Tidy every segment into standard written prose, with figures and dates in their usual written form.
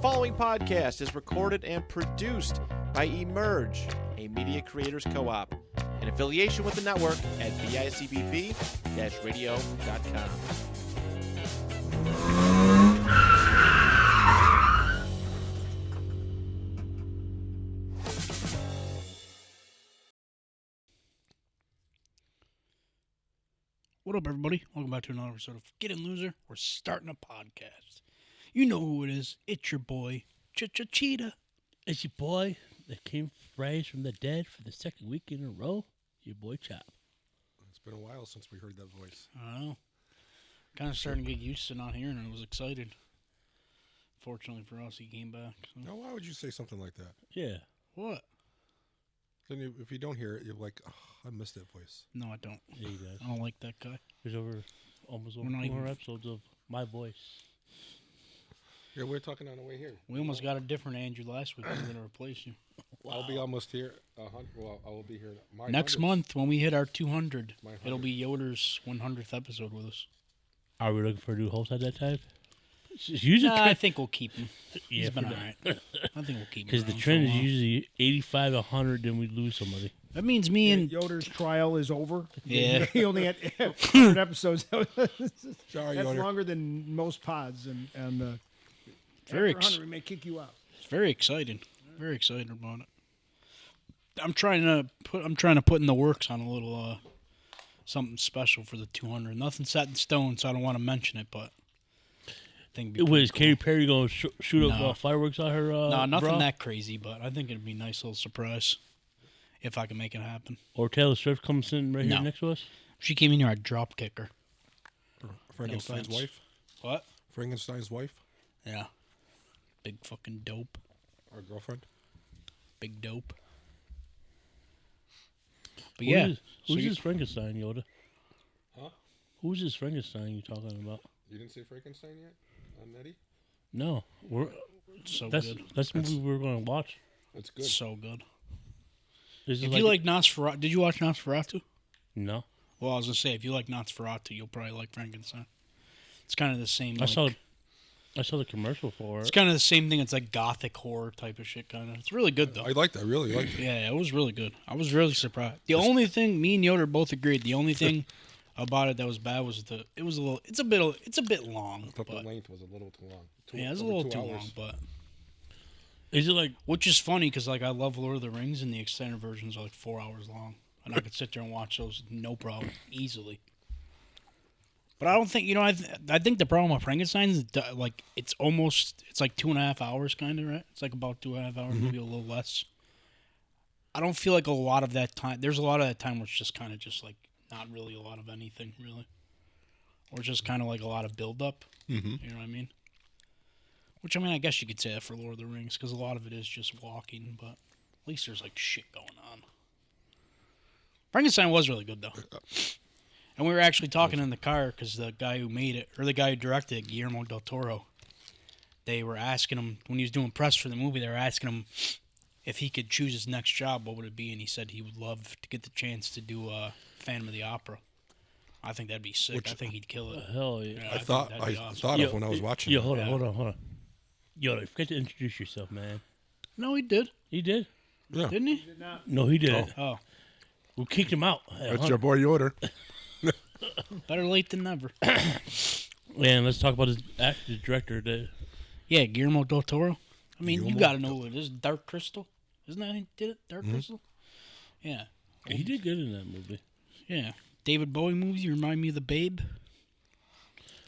following podcast is recorded and produced by Emerge, a media creators co-op, in affiliation with the network at bicbp-radio.com. What up, everybody? Welcome back to another episode of Getting Loser. We're starting a podcast. You know who it is. It's your boy, Cheetah. It's your boy that came raised from the dead for the second week in a row. Your boy Chop. It's been a while since we heard that voice. I know. Kind of starting to get used to not hearing it. I was excited. Fortunately for us, he came back. So. Now, why would you say something like that? Yeah. What? Then if you don't hear it, you're like, oh, I missed that voice. No, I don't. Yeah, he does. I don't like that guy. There's almost over We're not 400 even- episodes of my voice. Yeah, we're talking on the way here. We almost got a different Andrew last week. I'm going to replace you. Wow. I'll be almost here. Well, I will be here. Next month, when we hit our 200, My it'll be Yoder's 100th episode with us. Are we looking for a new host at that time? It's usually I think we'll keep him. Yeah, He's been for all right. I think we'll keep him. because the around trend for a is while. usually 85, 100, then we lose somebody. That means me and... Yoder's trial is over. Yeah. He only had 100 episodes. Sorry, That's Yoder. longer than most pods, and Very after 100 we may kick you out. It's very exciting. Very excited about it. I'm trying to put in the works on a little something special for the 200. Nothing set in stone, so I don't want to mention it, but I think it'd be Was pretty Katy Perry going to shoot No. up fireworks on her No, nothing bra? that crazy, but I think it'd be a nice little surprise if I can make it happen. Or Taylor Swift comes in right here No. next to us? If she came in here, I'd drop kick her. Frankenstein's offense. wife. What? Frankenstein's wife. Yeah. Big fucking dope. Our girlfriend. Big dope. But yeah. Who's this Frankenstein, Yoda? Huh? Who's this Frankenstein you talking about? You didn't see Frankenstein yet on Nettie? No, So that's good. that's the movie we're going to watch. It's good. So good. This is If you like Nosferatu, did you watch Nosferatu? no, Well, I was gonna say, if you like Nosferatu, you'll probably like Frankenstein. It's kind of the same. I saw the commercial for It's it. kind of the same thing. It's like gothic horror type of shit. Kind of. It's really good though. I liked it. I really liked it. Yeah, it was really good. I was really surprised. The only thing, me and Yoder both agreed. The only thing about it that was bad was it's a bit long. I thought the But, length was a little too long. yeah, it's a over little 2 too long. hours. But Is it like which is funny because like I love Lord of the Rings and the extended versions are like 4 hours long, and I could sit there and watch those no problem easily. But I don't think I think the problem with Frankenstein is like it's like 2.5 hours kind of, right? It's like about 2.5 hours, maybe a little less. I don't feel like a lot of that time. There's a lot of that time where it's just kind of just like not really a lot of anything really, or just kind of like a lot of build up. Mm-hmm. You know what I mean? Which I mean, I guess you could say that for Lord of the Rings because a lot of it is just walking, but at least there's like shit going on. Frankenstein was really good though. And we were actually talking in the car because the guy who made it, or the guy who directed it, Guillermo del Toro, they were asking him, when he was doing press for the movie, they were asking him if he could choose his next job, what would it be? And he said he would love to get the chance to do Phantom of the Opera. I think that'd be sick. I think he'd kill it. hell yeah? Yeah, I think thought that'd be awesome. thought Yo, of when I was watching. Yo, it. hold Yeah. on. Yo, forget to introduce yourself, man. No, he did. He did? Yeah. Didn't he? No, he didn't. Oh, We kicked him out. That's your boy Yoder. better late than never. Man, let's talk about his actor, the director. Yeah, Guillermo del Toro. I mean, you Guillermo got to know who it is. Dark Crystal. Isn't that who did it? Dark Crystal? Yeah. He did good in that movie. Yeah. David Bowie movie. You remind me of The Babe. What's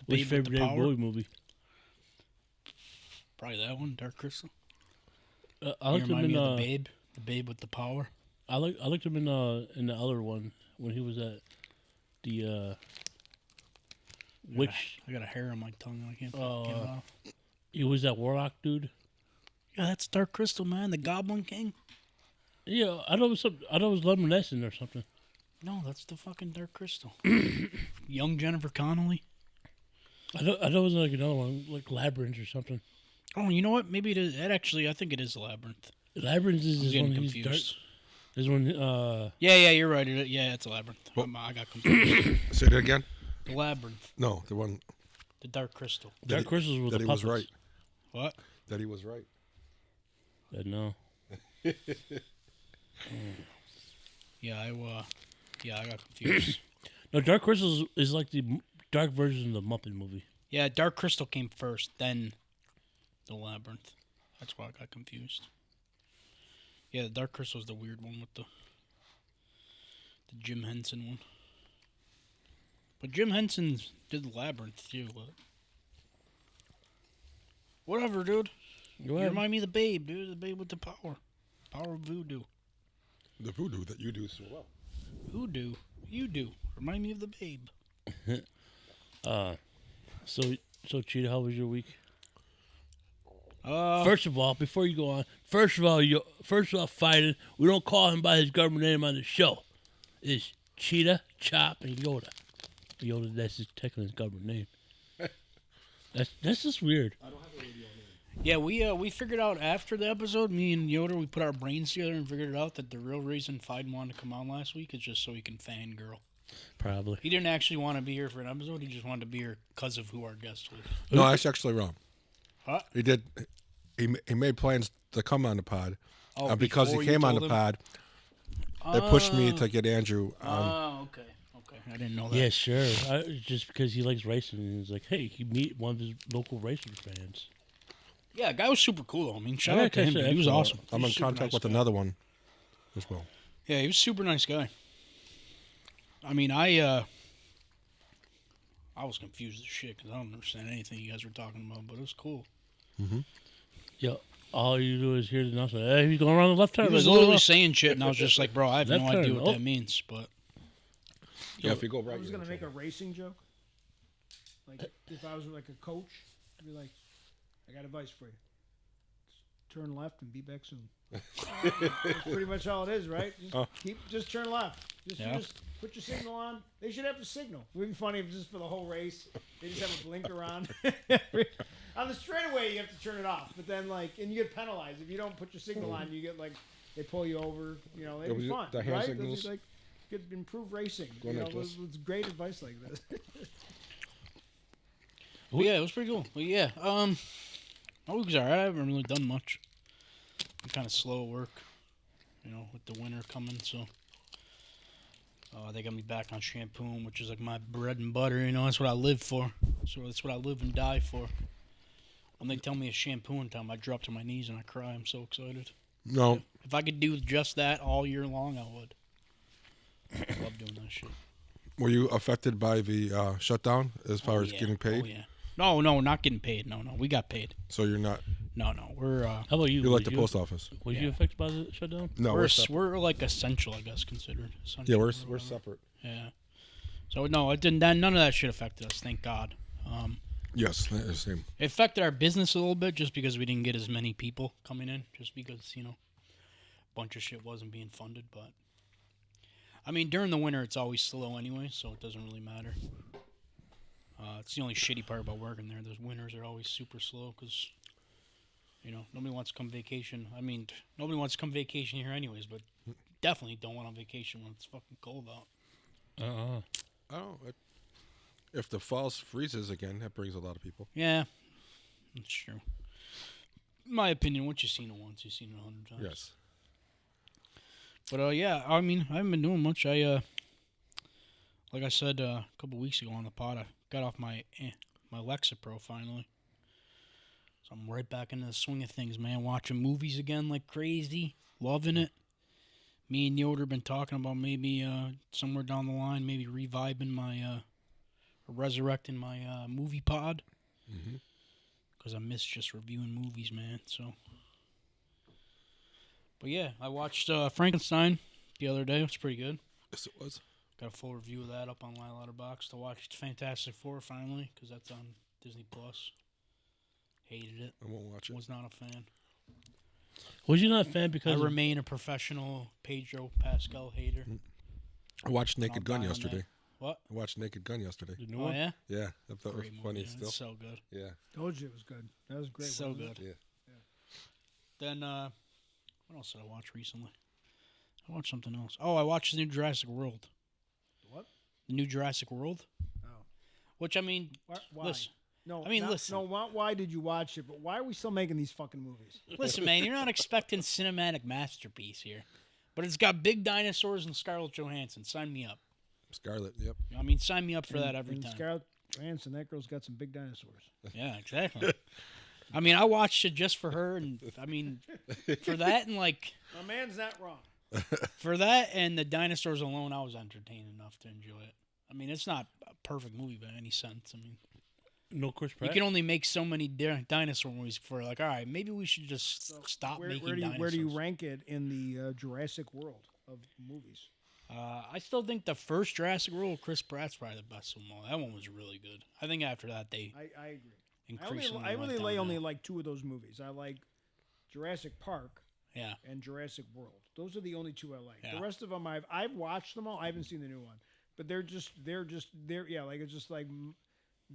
your Babe with favorite the David Power? Bowie movie? Probably that one, Dark Crystal. I liked him remind me in of The Babe with the Power. I liked him in the other one when he was at the which I got a hair on my tongue. And I can't get it off. he was that warlock dude. Yeah, that's Dark Crystal, man. The Goblin King. Yeah, I know it was Lemonescent or something. No, that's the fucking Dark Crystal. Young Jennifer Connelly. I know it was like another one, like Labyrinth or something. Oh, you know what? Maybe it is. Actually, I think it is Labyrinth. Labyrinth is I'm this getting one. He's dark. confused. This one. Yeah, you're right. Yeah, it's a Labyrinth. I got confused. Say that again. The Labyrinth. No, the one The Dark Crystal. Dark Crystals with that the he was puppets. right. What? That he was right. No. Yeah, I got confused. No, Dark Crystal is like the dark version of the Muppet movie. Yeah, Dark Crystal came first, then the Labyrinth. That's why I got confused. Yeah, the Dark Crystal's the weird one with the Jim Henson one. But Jim Henson did the Labyrinth too. But whatever, dude. You remind me of the Babe, dude. The Babe with the power. Power of voodoo. The voodoo that you do so well. Voodoo. You do. Remind me of the Babe. So Cheetah, how was your week? Uh, First of all, before you go on, first of all, fighting. We don't call him by his government name on the show. It's Cheetah, Chop, and Yoda. Yoda, that's his technically his government name. That's just weird. Yeah, we figured out after the episode, me and Yoda, we put our brains together and figured it out that the real reason Fiden wanted to come on last week is just so he can fangirl. Probably. He didn't actually want to be here for an episode. He just wanted to be here because of who our guest was. No, that's actually wrong. Huh? He did. He made plans to come on the pod. Oh, because he before you came on told the him? pod, they pushed me to get Andrew on. Oh, okay. Okay. I didn't know that. Yeah, sure. Just because he likes racing, and he's like, hey, he meet one of his local racing fans. Yeah, guy was super cool, though. I mean, shout Yeah, out to him. catch Dude. that He was episode. awesome. I'm He in was super contact nice with guy. another one as well. Yeah, he was a super nice guy. I mean, I was confused as shit because I don't understand anything you guys were talking about, but it was cool. Yo, all you do is hear the announcement. Hey, he's going around the left turn. He was Like, literally oh, saying shit, and I was just like, bro, I have Left no turn. idea what Oh. that means, but... Yeah, if you go right, I was you're gonna in make a trouble. racing joke. Like if I was like a coach, I'd be like, "I got advice for you. Turn left and be back soon." That's pretty much all it is, right? Just turn left. Yeah. Just put your signal on. They should have a signal. It would be funny if just for the whole race they just have a blinker on. On the straightaway, you have to turn it off, but then and you get penalized if you don't put your signal on. You get they pull you over. You know, it'd be fun, The hand right? signals. It'd be could improve racing. Go You know, like this. it's great advice like this. But yeah, it was pretty cool. But yeah, my week was alright. I haven't really done much. I'm kind of slow at work, with the winter coming. So they got me back on shampooing, which is like my bread and butter. That's what I live for. So that's what I live and die for. When they tell me it's shampooing time, I drop to my knees and I cry. I'm so excited. No, If I could do just that all year long, I would. I love doing that shit. were you affected by the shutdown as far as Yeah. getting paid? Oh, yeah. No, not getting paid. No, we got paid. So you're not. No, we're How about you? You're like Was the post office. Was you Yeah. affected by the shutdown? No, we're separate. we're like essential, I guess, considered. Essential Yeah, or we're whatever. separate. Yeah. So no, it didn't. None of that shit affected us. Thank God. Yes, the same. It affected our business a little bit just because we didn't get as many people coming in, just because a bunch of shit wasn't being funded. But I mean, during the winter, it's always slow anyway, so it doesn't really matter. It's the only shitty part about working there. Those winters are always super slow because, nobody wants to come vacation. I mean, nobody wants to come vacation here anyways, but definitely don't want on vacation when it's fucking cold out. Oh, if the fall freezes again, that brings a lot of people. Yeah, that's true. In my opinion, once you've seen it once, you've seen it 100 times. Yes. But yeah, I mean, I haven't been doing much. I like I said a couple weeks ago on the pod, I got off my Lexapro finally. So I'm right back into the swing of things, man. Watching movies again like crazy, loving it. Me and Yoder been talking about maybe somewhere down the line, maybe reviving my, resurrecting my movie pod. Because I miss just reviewing movies, man. So, but yeah, I watched Frankenstein the other day. It was pretty good. Yes, it was. Got a full review of that up on My Letterboxd. To watch Fantastic Four finally because that's on Disney Plus. Hated it. I won't watch it. Was not a fan. Was you not a fan I because remain a professional Pedro Pascal hater. I watched I'll Naked die Gun on yesterday. that. What? I watched Naked Gun yesterday. the new Oh one? yeah. Yeah, I thought it was Great movie, funny man. still. It's so good. Yeah. Told you it was good. That was great. So wasn't it? good. Yeah. Then what else did I watch recently? I watched something else. Oh, I watched the new Jurassic World. What? The new Jurassic World. Oh. Which I mean, Why? listen, No, I mean, not, listen. No, not why did you watch it, but why are we still making these fucking movies? Listen, man, you're not expecting cinematic masterpiece here, but it's got big dinosaurs and Scarlett Johansson. Sign me up. Scarlet. Yep. I mean, sign me up for that every and time. Scarlett Johansson, that girl's got some big dinosaurs. Yeah, exactly. I mean, I watched it just for her, and I mean, for that and like My man's not wrong. for that and the dinosaurs alone, I was entertained enough to enjoy it. I mean, it's not a perfect movie by any sense. I mean, No Chris Pratt. you can only make so many dinosaur movies before like, all right, maybe we should just stop making dinosaurs. Where do you rank it in the Jurassic World of movies? I still think the first Jurassic World, Chris Pratt's probably the best of them all. That one was really good. I think after that they I agree. increasingly I went really only downhill. like two of those movies. I like Jurassic Park Yeah, and Jurassic World. Those are the only two I like. Yeah. The rest of them I've watched them all. I haven't seen the new one, but they're yeah, like it's just like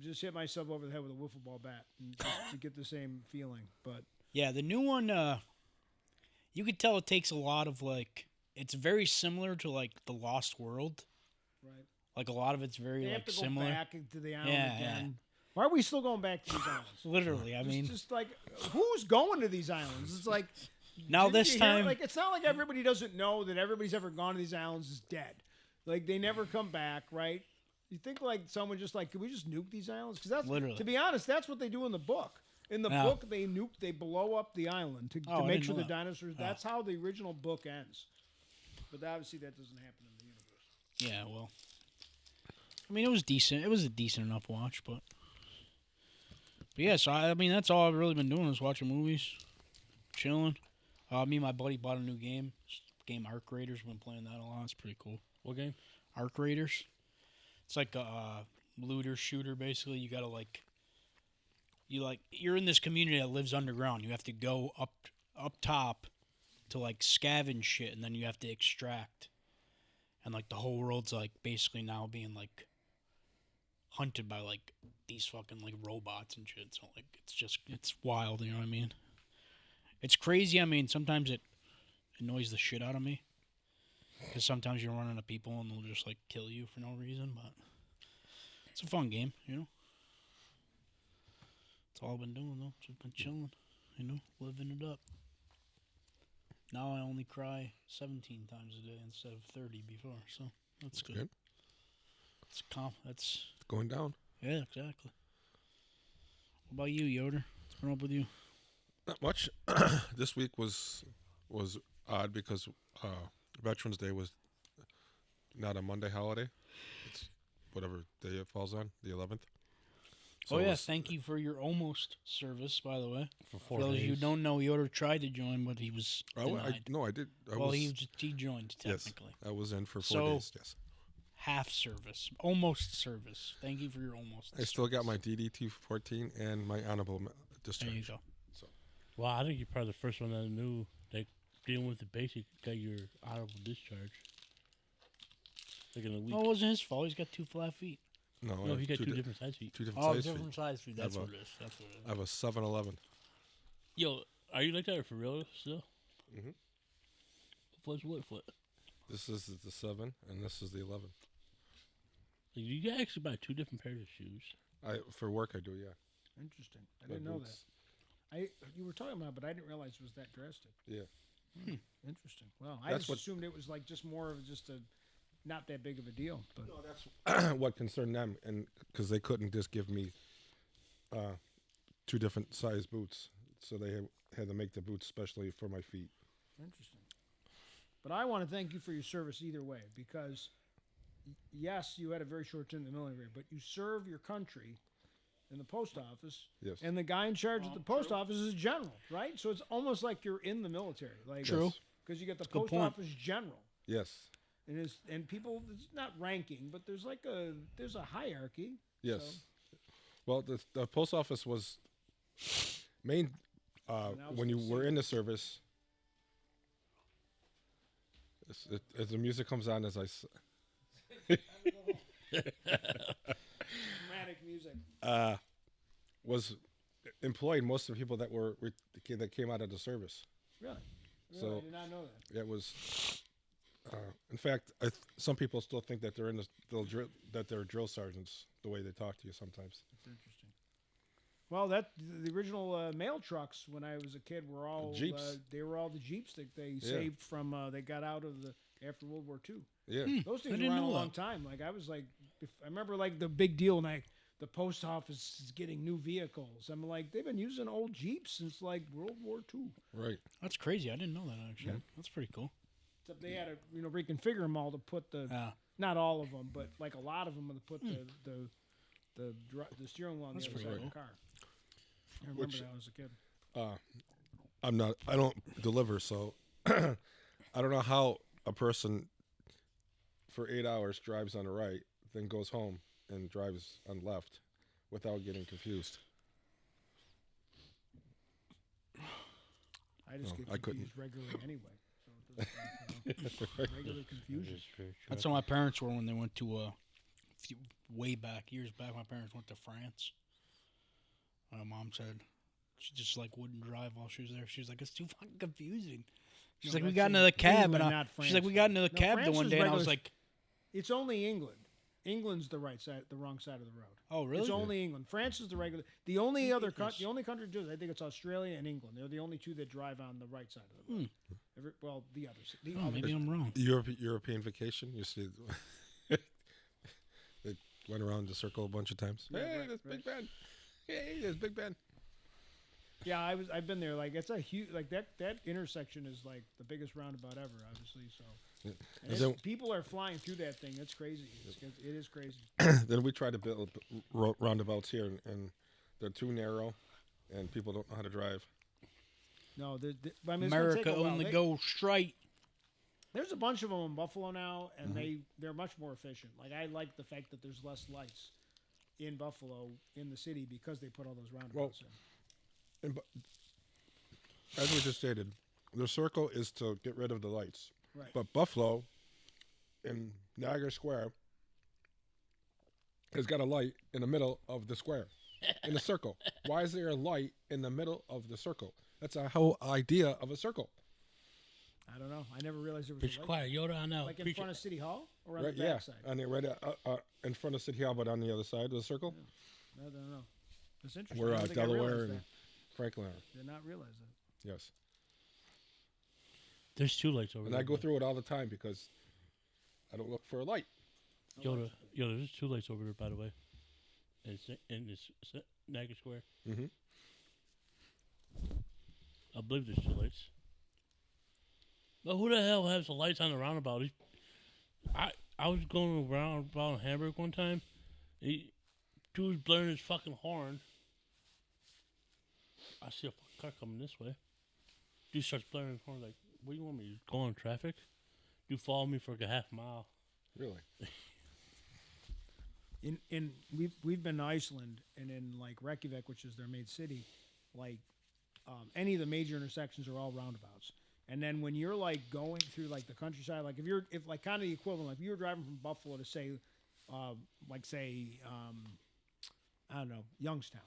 just hit myself over the head with a wiffle ball bat and just to get the same feeling. But yeah. The new one, you could tell it takes a lot of like. It's very similar to like the Lost World. right, Like a lot of it's very they like have to similar. go back into the island Yeah, again. Why are we still going back to these islands? Literally, I mean, It's just like who's going to these islands? It's like now didn't this you hear- time, like it's not like everybody doesn't know that everybody's ever gone to these islands is dead. Like they never come back, right? You think like someone just like, can we just nuke these islands? Because that's Literally. to be honest, that's what they do in the book. In the Yeah. book, they blow up the island to Oh, I make didn't sure know the that. dinosaurs. That's how the original book ends. But obviously, that doesn't happen in the universe. yeah. Well, I mean, it was decent. It was a decent enough watch, but yeah. So I mean, that's all I've really been doing is watching movies, chilling. Me and my buddy bought a new game. Game Arc Raiders. We've been playing that a lot. It's pretty cool. What game? Arc Raiders. It's like a looter shooter. Basically, you gotta you're in this community that lives underground. You have to go up top to like scavenge shit, and then you have to extract. And like the whole world's like basically now being like hunted by like these fucking like robots and shit. So like it's wild. You know what I mean? It's crazy. I mean, sometimes it annoys the shit out of me. Because sometimes you're running into people and they'll just like kill you for no reason, but it's a fun game, you know. That's all I've been doing though. Just been chilling, you know, living it up. Now I only cry 17 times a day instead of 30 before, so that's good. That's Going down. yeah, exactly. What about you, Yoder? What's going up with you? Not much. This week was odd because Veterans Day was not a Monday holiday. It's whatever day it falls on, the 11th. So Oh it yeah, was- thank you for your almost service, by the way. For For 4 those days. who don't know, Yoder tried to join, but he was denied. No, I did. He joined yes, technically. I was in for 4 So- days. Yes, Half service, almost service. Thank you for your almost. I still got my DD 14 and my honorable There discharge. you go. Wow, I think you're probably the first one that knew that dealing with the basic got your honorable discharge. Like in a week. Oh, it wasn't his fault. He's got 2 flat feet. No, no, I he have got two different size feet. two different Oh, size different feet. size feet. That's I have what it is. That's what it is. I have a 7-11. Yo, are you like that for real still? Mhm. Foot's what foot? This is the 7, and this is the 11. Like, you can actually buy 2 different pairs of shoes. For work, I do. Yeah. Interesting. I My didn't know boots. that. You were talking about, it, but I didn't realize it was that drastic. Yeah. Interesting. Well, I That's just what- assumed it was like just more of just a not that big of a deal. But No, that's what concerned them, and because they couldn't just give me 2 different size boots, so they had to make the boots specially for my feet. interesting. But I want to thank you for your service either way, because yes, you had a very short term in the military, but you serve your country in the post office, Yes. and the guy in charge at the post office is a general, right? So it's almost like you're in the military, like True. because you get the Good post point. office general. Yes. And people, it's not ranking, but there's a hierarchy. Yes. So- Well, the post office was main And I was when you gonna were say- in the service. As the music comes on, as Dramatic music. was employed most of the people that that came out of the service. Really? So- I did not know that. It was, in fact, some people still think that they're in that they're drill sergeants. The way they talk to you sometimes. That's interesting. Well, the original mail trucks when I was a kid were all Jeeps. They were all the Jeeps that they saved from. They got out of after World War II. Yeah. Those things I were didn't around a know long that. time. Like I was like, I remember like the big deal, and the post office is getting new vehicles. I'm like, they've been using old Jeeps since like World War II. Right. That's crazy. I didn't know that actually. That's pretty cool. Except they had to reconfigure them all to put not all of them, but like a lot of them to put the steering wheel on the other pretty side of cool. the car. I remember that as a kid. I don't deliver, so I don't know how a person for 8 hours drives on the right, then goes home and drives on the left without getting confused. I just get I couldn't. confused regularly anyway. So it doesn't, regular confusion. That's how my parents were when they went to way back, years back. My parents went to France. My mom said she just like wouldn't drive while she was there. She was like, "It's too fucking confusing." She's No, like, "We that's got in into the cab," England, and not she's like, "We France. got into the No, cab the France one is day," and I was regular- like, It's only England. England's the wrong side of the road. "Oh, really?" It's only England. France is the regular. The only other the only country that does it, I think it's Australia and England. They're the only two that drive on the right side of the road. The others. The Oh, maybe I'm wrong. European vacation. You see, they went around the circle a bunch of times. Yeah, Hey, right, there's right. Big Ben. Hey, there's Big Ben. Yeah, I've been there. Like it's a huge that intersection is like the biggest roundabout ever, obviously. So Yeah. and And then, people are flying through that thing. It's crazy. It is crazy. then we tried to build roundabouts here, and they're too narrow, and people don't know how to drive. No, but I mean, it's gonna take America a while. only goes straight. There's a bunch of them in Buffalo now, and Mm-hmm. they're much more efficient. Like I like the fact that there's less lights in Buffalo in the city because they put all those roundabouts in. And as we just stated, the circle is to get rid of the lights. Right. But Buffalo, in Niagara Square, has got a light in the middle of the square, in the circle. Why is there a light in the middle of the circle? That's a whole idea of a circle. I don't know. I never realized there was Preach a light. quiet, Yoda. I know. Like in Preach front it. of City Hall or on Right? the Yeah, backside. and they're right in front of City Hall, but on the other side of the circle, I don't know. That's interesting. where I don't think I Delaware realized and that. Franklin are. Did not realize that. Yes. There's two lights over And there. I go through it all the time because I don't look for a light. Yoda, there's two lights over there, by the way. And it's Niagara Square. Mm-hmm. I believe there's two lights. But who the hell has the lights on the roundabout? I was going around in Hamburg one time. Dude was blaring his fucking horn. I see a fucking car coming this way. Dude starts blaring his horn like, "What do you want me to go on traffic?" Dude followed me for like a half mile. Really? We've been to Iceland and in like Reykjavik, which is their main city, like any of the major intersections are all roundabouts. And then when you're like going through like the countryside, like if like kind of the equivalent, like if you were driving from Buffalo to say, I don't know, Youngstown,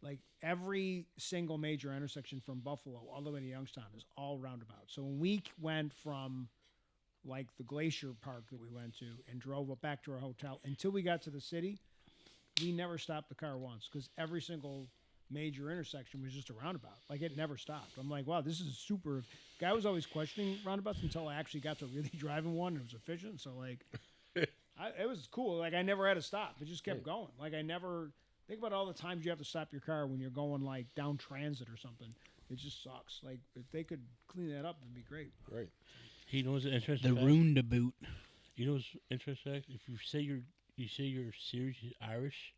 like every single major intersection from Buffalo all the way to Youngstown is all roundabouts. So when we went from like the glacier park that we went to and drove up back to our hotel until we got to the city, we never stopped the car once because every single major intersection was just a roundabout. Like it never stopped. I'm like, wow, this is super. Guy was always questioning roundabouts until I actually got to really driving one and it was efficient. So like, it was cool. Like I never had to stop. It just kept going. Like I never think about all the times you have to stop your car when you're going like down transit or something. It just sucks. Like if they could clean that up, it'd be great. Right. He knows the interesting The fact? roundabout. You know what's interesting? If you say you're serious Irish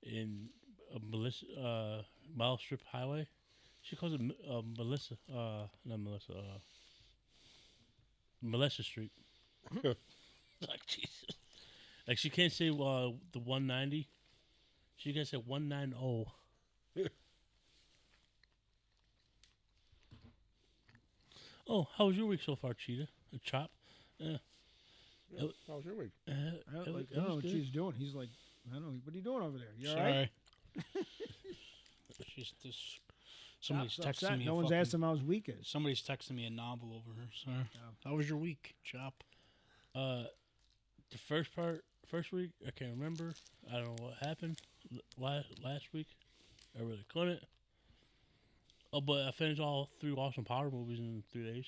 in Mile Strip Highway, she calls it Melissa. Not Melissa. Melissa Street. Like Jesus. Like she can't say the 190. She can say 190. Oh, how was your week so far, Cheetah? A chop? How was your week? I don't know what she's doing. He's like, I don't know. What are you doing over there? You all right? Sorry. She's just. Somebody's Stop texting upset. me. No one's asked him how his week is. Somebody's texting me a novel over her. Sorry. How was your week, Chop? The first week, I can't remember. I don't know what happened last week. I really couldn't. Oh, but I finished all 3 Austin Power movies in 3 days.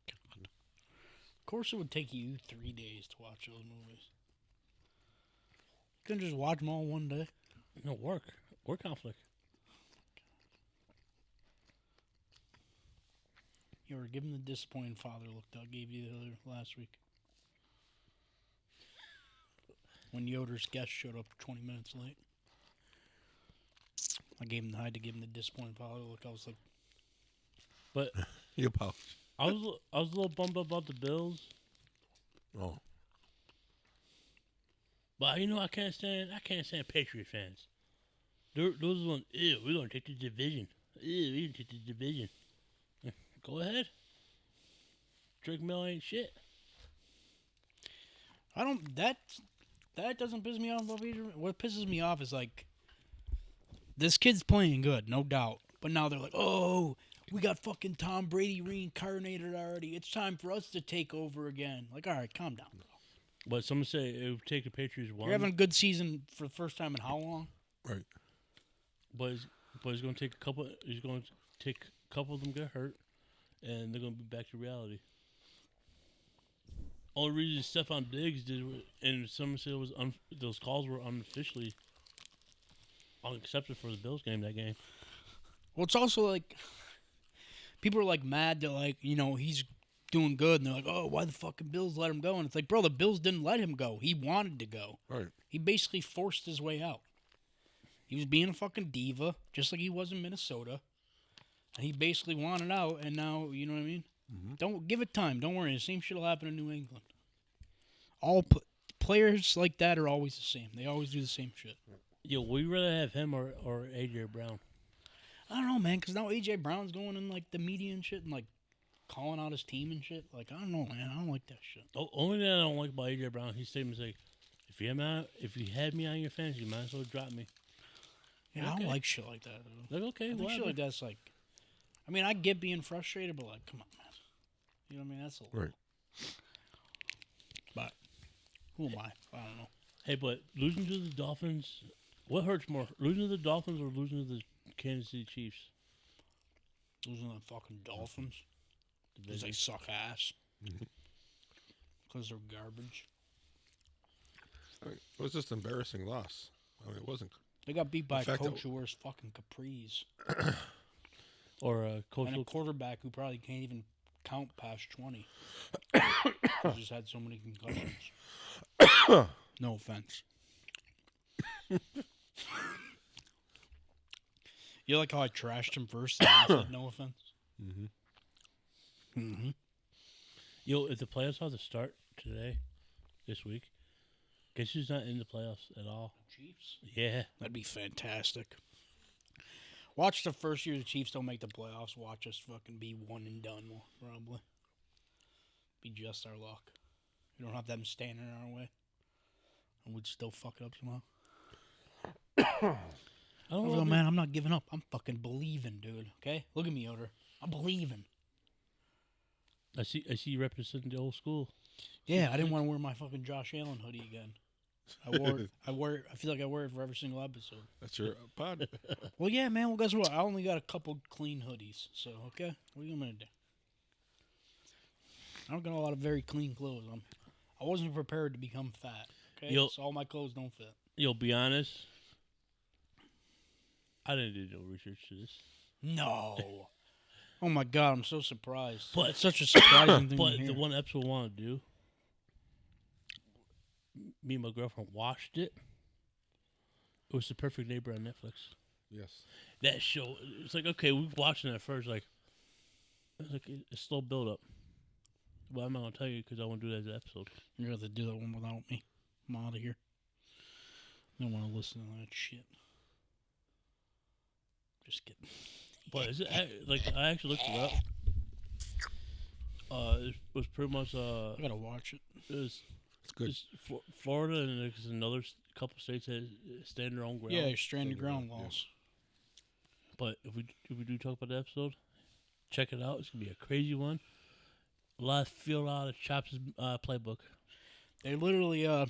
Of course, it would take you 3 days to watch those movies. You couldn't just watch them all one day. No, work conflict. You were giving the disappointed father look that I gave you the other last week. When Yoder's guest showed up 20 minutes late. I had to give him the disappointed father look. I was like, But You apologize. I was a little bummed about the Bills. Oh, But I can't stand Patriot fans. Those ones, ew, we're gonna take the division. Ew, we're gonna take the division. Go ahead. Drake Mill ain't shit. that doesn't piss me off about Peter. What pisses me off is like, this kid's playing good, no doubt. But now they're like, oh, we got fucking Tom Brady reincarnated already. It's time for us to take over again. Like, all right, calm down, bro. But someone say it would take the Patriots one. You're having a good season for the first time in how long? right. But it's going to take a couple. He's going to take a couple of them get hurt, and they're going to be back to reality. Only reason Stephon Diggs did, and some said it was those calls were unofficially unaccepted for the Bills game that game. Well, it's also like, people are like mad that, like, he's doing good, and they're like, oh, why the fucking Bills let him go? And it's like, bro, the Bills didn't let him go. He wanted to go. Right. He basically forced his way out. He was being a fucking diva, just like he was in Minnesota. And he basically wanted out, and now, you know what I mean? Mm-hmm. Don't give it time. Don't worry. The same shit will happen in New England. All players like that are always the same. They always do the same shit. Yo, would you rather have him or AJ Brown? I don't know, man, because now AJ Brown's going in, like, the media and shit, and, like, calling out his team and shit. Like, I don't know, man. I don't like that shit. The only thing I don't like about AJ Brown, his statements like, if you had me on your fantasy, you might as well drop me. Yeah, I don't like shit like that, dude. Like, okay, I think shit like that's like, I mean, I get being frustrated, but like, come on, man. You know what I mean? That's a little. Right. But who am I? I don't know. Hey, but losing to the Dolphins, what hurts more? Losing to the Dolphins or losing to the Kansas City Chiefs? Losing to the fucking Dolphins because they suck ass. Because they're garbage. I mean, it was just an embarrassing loss. I mean, it wasn't. They got beat by a fact coach that- who wears fucking capris. Or a coach? And a quarterback who probably can't even count past 20. He just had so many concussions. No offense. You like how I trashed him first and then said no offense? Yo, if the playoffs have to start today, this week, guess who's not in the playoffs at all? Chiefs? Yeah. That'd be fantastic. Watch the first year the Chiefs don't make the playoffs. Watch us fucking be one and done, probably. Be just our luck. We don't have them standing in our way. And we'd still fuck it up somehow. I don't know, Man, I'm not giving up. I'm fucking believing, dude. Okay? Look at me, Yoder. I'm believing. I see you representing the old school. Yeah, I didn't want to wear my fucking Josh Allen hoodie again. I feel like I wear it for every single episode. That's your pod. Well, yeah, man. Well, guess what? I only got a couple clean hoodies. So, okay? What are you going to do? I don't got a lot of very clean clothes. I wasn't prepared to become fat. Okay? So all my clothes don't fit. You'll be honest. I didn't do no research to this. No. Oh, my God. I'm so surprised. But it's such a surprising thing But to hear. the one episode I want to do, me and my girlfriend watched it. It was The Perfect Neighbor on Netflix. Yes. That show, it's like, okay, we were watching it at first, like, it's like a slow build up. But I'm not going to tell you because I want to do that as an episode. You're going to have to do that one without me. I'm out of here. I don't want to listen to that shit. Just kidding. But is it, I actually looked it up. It was pretty much, I got to watch it. it was It's good. it's Florida and there's another couple states that stand their own ground. Yeah, stranded ground laws. But if we do talk about the episode, check it out. It's going to be a crazy one. A lot of feel out of Chops' playbook. They literally, that's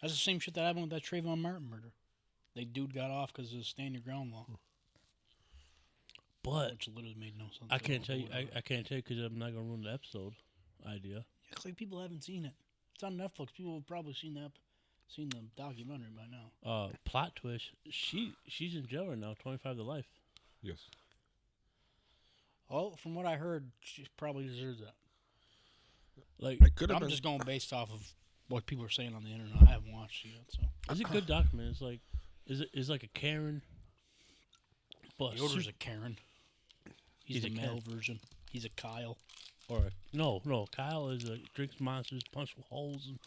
the same shit that happened with that Trayvon Martin murder. They dude got off because of the stand your ground law, But which literally made no sense. I at can't all, tell but you. whatever. I can't tell you because I'm not gonna ruin the episode idea. It's like people haven't seen it. It's on Netflix. People have probably seen seen the documentary by now. Plot twist. She's in jail right now. 25 to life. Yes. Well, from what I heard, she probably deserves that. Like, It could have I'm been. just going based off of what people are saying on the internet. I haven't watched it yet, so. it's a good document. It's like, it's like a Karen. But Yoder's a Karen. He's He's the a male Ken. version. He's a Kyle. no. Kyle is a drinks monsters, punch holes. And,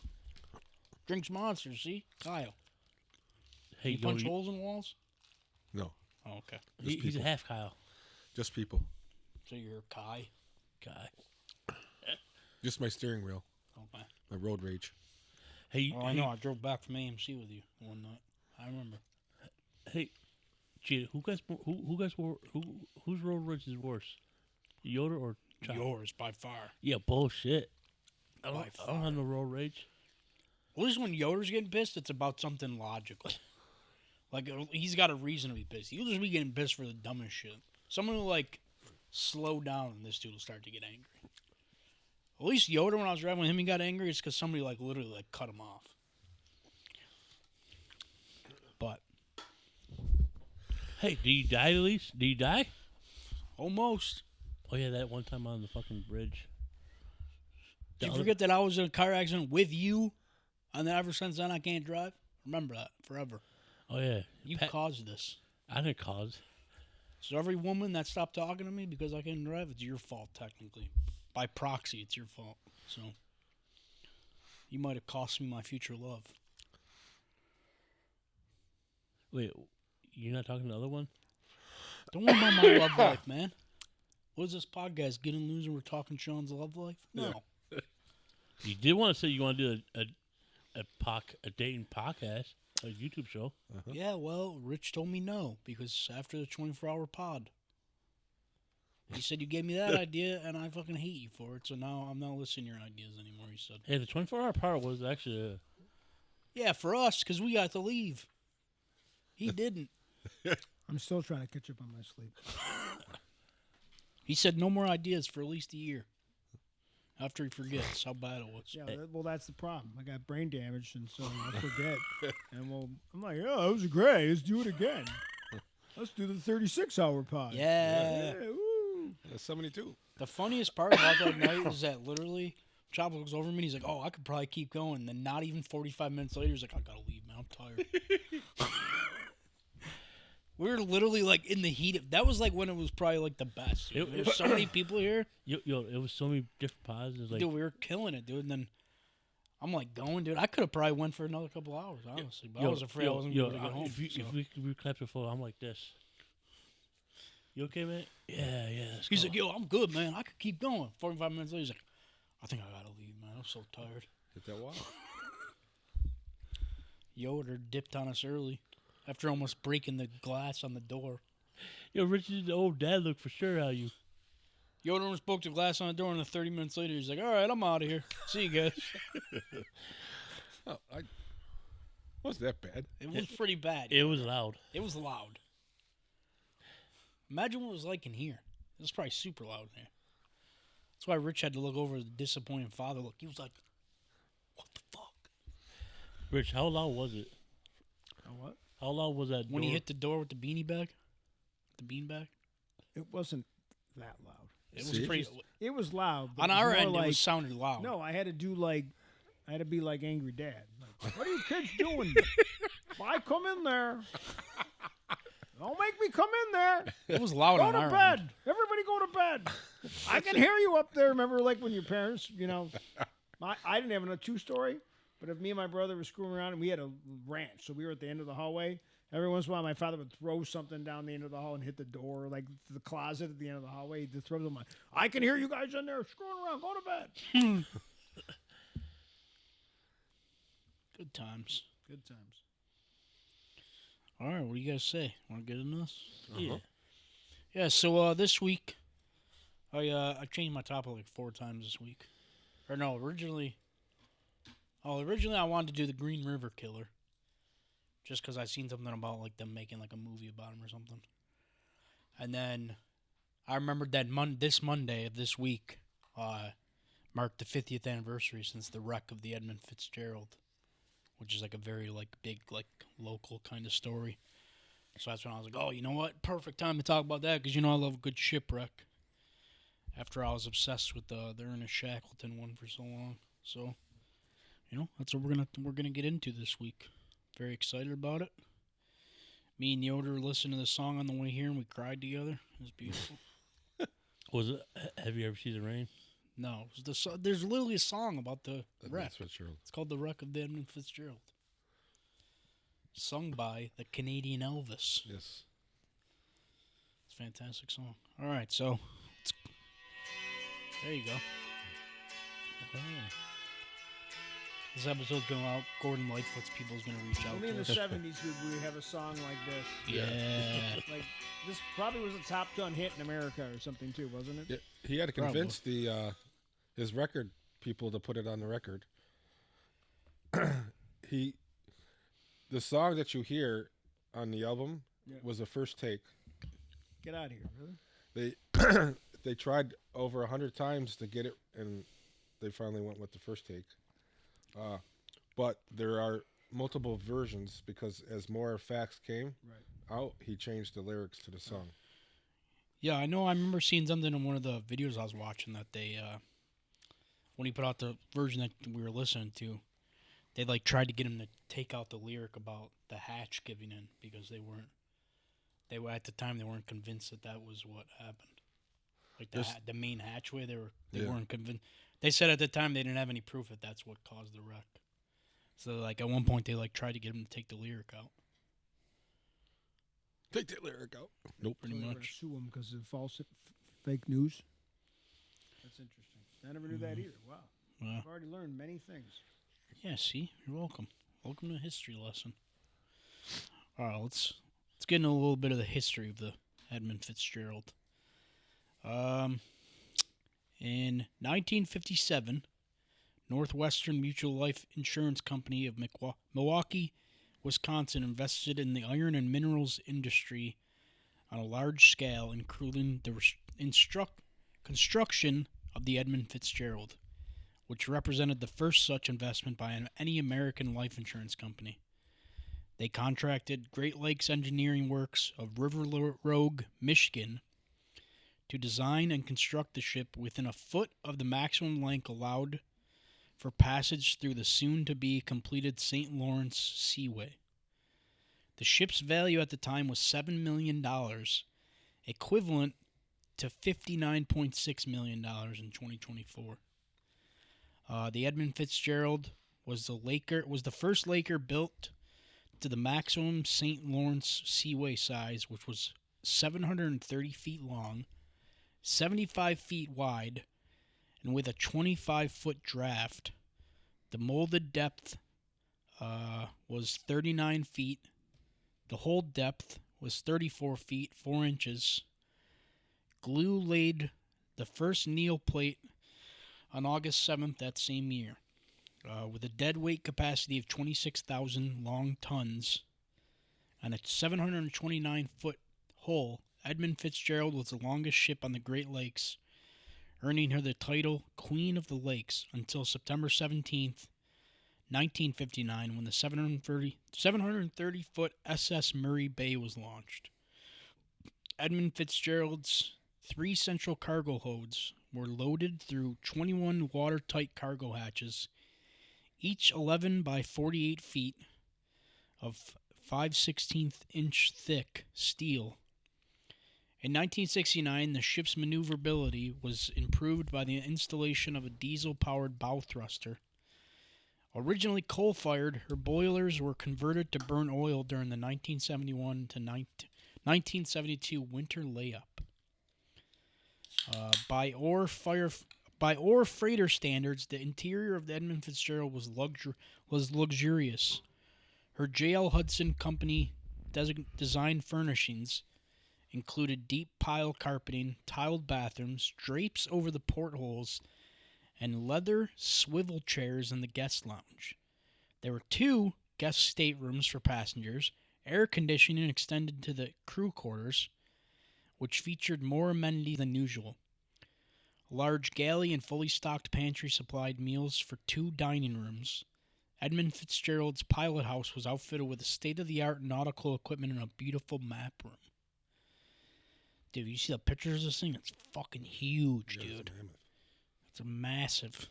Drinks monsters, see? Kyle. hey, You punch holes in walls? No, Oh, okay. he's a people. half Kyle just people. So you're a Kai? guy. Just my steering wheel. Okay. My road rage. Hey, Oh, I know. I drove back from AMC with you one night. I remember. Hey, Cheetah, whose road rage is worse, Yoder or Chop? Yours, by far. Yeah, bullshit. I By don't have no road rage. At least when Yoder's getting pissed, it's about something logical. Like, he's got a reason to be pissed. He'll just be getting pissed for the dumbest shit. Someone will, like, slow down and this dude will start to get angry. At least Yoder, when I was driving with him, he got angry. It's because somebody, like, literally, like, cut him off. But, Hey, do you die, Elise? Do you die? almost. Oh yeah, that one time on the fucking bridge. Did you other- forget that I was in a car accident with you? And then ever since then, I can't drive? Remember that forever. Oh yeah, You Pat- caused this. I didn't cause. So every woman that stopped talking to me because I couldn't drive, it's your fault, technically. By proxy, it's your fault. So, you might have cost me my future love. Wait, you're not talking to the other one? Don't worry about my love life, man. What is this podcast? Get and Loser, we're talking Sean's love life? No. You did want to say you want to do a dating podcast, a YouTube show. Yeah, well, Rich told me no because after the 24-hour pod, he said you gave me that idea and I fucking hate you for it. So now I'm not listening to your ideas anymore. He said, Hey, the 24-hour part was actually yeah, for us because we got to leave. He didn't. I'm still trying to catch up on my sleep. He said no more ideas for at least a year. After he forgets how bad it was. Yeah, well, that's the problem. I got brain damage, and so I forget. And I'm like, oh, that was great. Let's do it again. Let's do the 36-hour pod. Yeah. Woo. 72. The funniest part about that night is that literally Chop looks over at me and he's like, oh, I could probably keep going. And then not even 45 minutes later, he's like, I gotta leave, man. I'm tired. We were literally like in the heat of that was like when it was probably like the best. Dude. There were so many people here. yo. It was so many different pods. It was like Dude, we were killing it, dude. And then I'm like going, dude. I could have probably went for another couple hours, honestly. But I was afraid I wasn't going to get home. If we clap before, I'm like this. You okay, man? Yeah. Let's He's go. like, yo, I'm good, man. I could keep going. 45 minutes later, he's like, I think I gotta leave, man. I'm so tired. Hit that wall. Yoder dipped on us early after almost breaking the glass on the door. Yo, Richard, the old dad look for sure how you. Yoder almost broke the glass on the door, and then 30 minutes later, he's like, all right, I'm out of here. See you guys. Oh, wasn't that bad. It was pretty bad. It was loud. It was loud. Imagine what it was like in here. It was probably super loud in here. That's why Rich had to look over the disappointed father look. He was like, what the fuck? Rich, how loud was it? What? How loud was that When door? he hit the door with the beanie bag? The bean bag? It wasn't that loud. It See? was pretty. It was loud. But On it was our more end, like, it was sounded loud. No, I had to be like angry dad. Like, what are you kids doing? Why come in there? Don't make me come in there. It was loud Go on to our bed. end. Everybody go to bed. I can hear you up there. Remember, like when your parents, I didn't have a two-story, but if me and my brother were screwing around and we had a ranch, so we were at the end of the hallway. Every once in a while, my father would throw something down the end of the hall and hit the door, like the closet at the end of the hallway. He'd throw them. I can hear you guys in there screwing around. Go to bed. Good times. Good times. All right, what do you guys say? Want to get into this? Yeah. Yeah, so this week, I changed my topic like 4 times this week. Or no, originally I wanted to do the Green River Killer. just because I seen something about like them making like a movie about him or something. And then I remembered that this Monday of this week marked the 50th anniversary since the wreck of the Edmund Fitzgerald, which is like a very like big like local kind of story. So that's when I was like, oh, you know what? Perfect time to talk about that because, you know, I love a good shipwreck. After I was obsessed with the Ernest Shackleton one for so long. So, you know, that's what we're gonna get into this week. Very excited about it. Me and Yoder listened to the song on the way here and we cried together. It was beautiful. Was it? Have you ever seen the rain? No, it was there's literally a song about the wreck. Fitzgerald. It's called The Wreck of the Edmund Fitzgerald. Sung by the Canadian Elvis. Yes. It's a fantastic song. All right, so there you go. This episode's going out. Gordon Lightfoot's people's going to reach out Only in to the us. 70s would we have a song like this. Yeah. Like, this probably was a Top Gun hit in America or something, too, wasn't it? Yeah, he had to convince his record people to put it on the record. The song that you hear on the album was the first take. Get out of here, really? They tried over 100 times to get it, and they finally went with the first take. But there are multiple versions because as more facts came out, he changed the lyrics to the song. Yeah, I know. I remember seeing something in one of the videos I was watching that they, when he put out the version that we were listening to, they like tried to get him to take out the lyric about the hatch giving in because they were at the time they weren't convinced that was what happened. Like the main hatchway, they weren't convinced. They said at the time they didn't have any proof that that's what caused the wreck. So like at one point they like tried to get him to take the lyric out. Take that lyric out. Nope. Pretty They're gonna much. sue him because of false, fake news. That's interesting. I never knew that either. Wow. Yeah. I've already learned many things. Yeah, see? You're welcome. Welcome to a history lesson. All right, let's get into a little bit of the history of the Edmund Fitzgerald. In 1957, Northwestern Mutual Life Insurance Company of Milwaukee, Wisconsin invested in the iron and minerals industry on a large scale, including the construction of the Edmund Fitzgerald, which represented the first such investment by any American life insurance company. They contracted Great Lakes Engineering Works of River Rogue, Michigan, to design and construct the ship within a foot of the maximum length allowed for passage through the soon-to-be completed St. Lawrence Seaway. The ship's value at the time was $7 million, equivalent to $59.6 million in 2024. The Edmund Fitzgerald was the first Laker built to the maximum St. Lawrence Seaway size, which was 730 feet long, 75 feet wide, and with a 25-foot draft. The molded depth was 39 feet. The hold depth was 34 feet, 4 inches. Glue laid the first Neil plate on August 7th that same year. With a dead weight capacity of 26,000 long tons and a 729-foot hull, Edmund Fitzgerald was the longest ship on the Great Lakes, earning her the title Queen of the Lakes until September 17th, 1959, when the 730-foot SS Murray Bay was launched. Edmund Fitzgerald's 3 central cargo holds were loaded through 21 watertight cargo hatches, each 11 by 48 feet of 5/16-inch thick steel. In 1969, the ship's maneuverability was improved by the installation of a diesel-powered bow thruster. Originally coal-fired, her boilers were converted to burn oil during the 1971 to 1972 winter layup. By ore freighter standards, the interior of the Edmund Fitzgerald was luxurious. Her J.L. Hudson Company designed furnishings included deep pile carpeting, tiled bathrooms, drapes over the portholes, and leather swivel chairs in the guest lounge. There were 2 guest staterooms for passengers, air conditioning extended to the crew quarters, which featured more amenities than usual. A large galley and fully stocked pantry supplied meals for 2 dining rooms. Edmund Fitzgerald's pilot house was outfitted with state-of-the-art nautical equipment and a beautiful map room. Dude, you see the pictures of this thing? It's fucking huge, Yeah, dude. it's It's massive.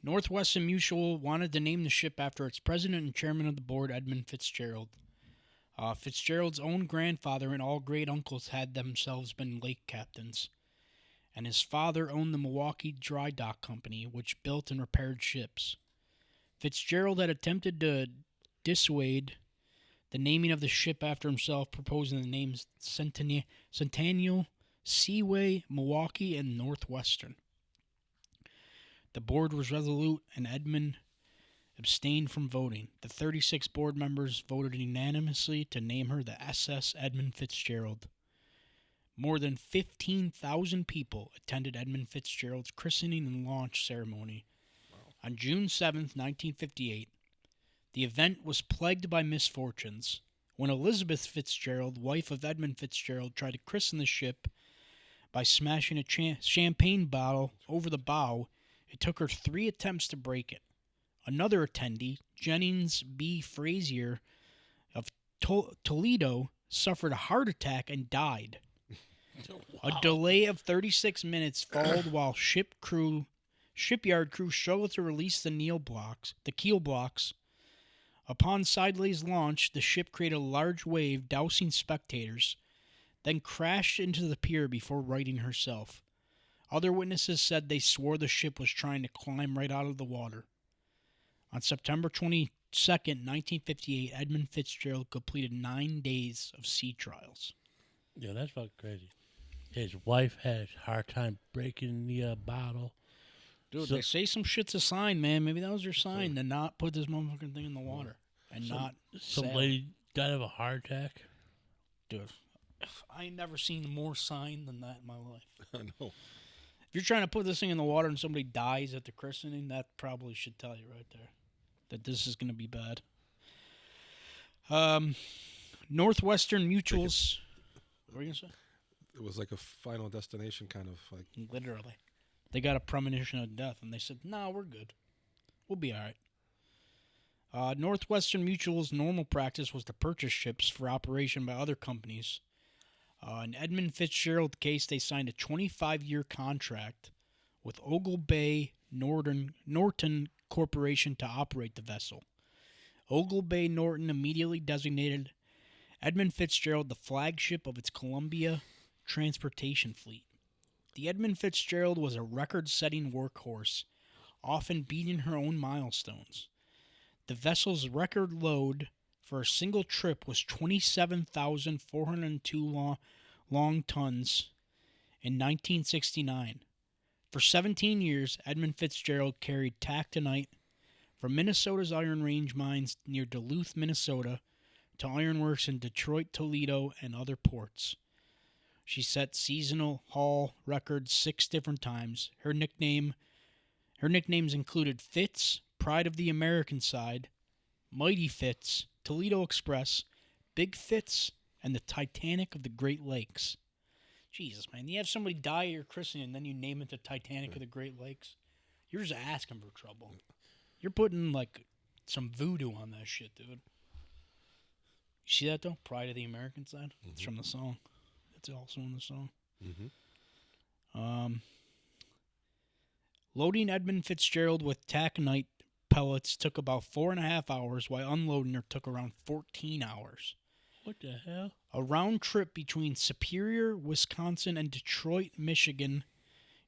Northwestern Mutual wanted to name the ship after its president and chairman of the board, Edmund Fitzgerald. Fitzgerald's own grandfather and all great uncles had themselves been lake captains, and his father owned the Milwaukee Dry Dock Company, which built and repaired ships. Fitzgerald had attempted to dissuade the naming of the ship after himself, proposing the names Centennial, Seaway, Milwaukee, and Northwestern. The board was resolute, and Edmund abstained from voting. The 36 board members voted unanimously to name her the SS Edmund Fitzgerald. More than 15,000 people attended Edmund Fitzgerald's christening and launch ceremony. On June 7th, 1958, the event was plagued by misfortunes. When Elizabeth Fitzgerald, wife of Edmund Fitzgerald, tried to christen the ship by smashing a champagne bottle over the bow, it took her 3 attempts to break it. Another attendee, Jennings B. Frazier of Toledo, suffered a heart attack and died. A delay of 36 minutes followed while shipyard crew struggled to release the keel blocks. Upon sideways launch, the ship created a large wave, dousing spectators, then crashed into the pier before righting herself. Other witnesses said they swore the ship was trying to climb right out of the water. On September 22nd, 1958, Edmund Fitzgerald completed 9 days of sea trials. Yeah, that's fucking crazy. His wife had a hard time breaking the bottle. Dude, So- they say some shit's a sign, man. Maybe that was their sign to not put this motherfucking thing in the water and not Some sail. lady died of a heart attack. Dude, I ain't never seen more sign than that in my life. I know. If you're trying to put this thing in the water and somebody dies at the christening, that probably should tell you right there that this is going to be bad. Northwestern Mutuals. What were you going to say? It was like a final destination kind of like. Literally. They got a premonition of death, and they said, "No, we're good. We'll be all right." Northwestern Mutual's normal practice was to purchase ships for operation by other companies. In Edmund Fitzgerald's case, they signed a 25-year contract with Ogle Bay Norton Corporation to operate the vessel. Ogle Bay Norton immediately designated Edmund Fitzgerald the flagship of its Columbia transportation fleet. The Edmund Fitzgerald was a record-setting workhorse, often beating her own milestones. The vessel's record load for a single trip was 27,402 long tons in 1969. For 17 years, Edmund Fitzgerald carried taconite from Minnesota's Iron Range mines near Duluth, Minnesota, to ironworks in Detroit, Toledo, and other ports. She set seasonal haul records 6 different times. Her nicknames included Fitz, Pride of the American Side, Mighty Fitz, Toledo Express, Big Fitz, and the Titanic of the Great Lakes. Jesus, man, you have somebody die at your christening and then you name it the Titanic of the Great Lakes? You're just asking for trouble. You're putting, like, some voodoo on that shit, dude. You see that, though? Pride of the American Side? It's from the song. It's also in the song. Loading Edmund Fitzgerald with taconite pellets took about 4.5 hours, while unloading her took around 14 hours. What the hell? A round trip between Superior, Wisconsin, and Detroit, Michigan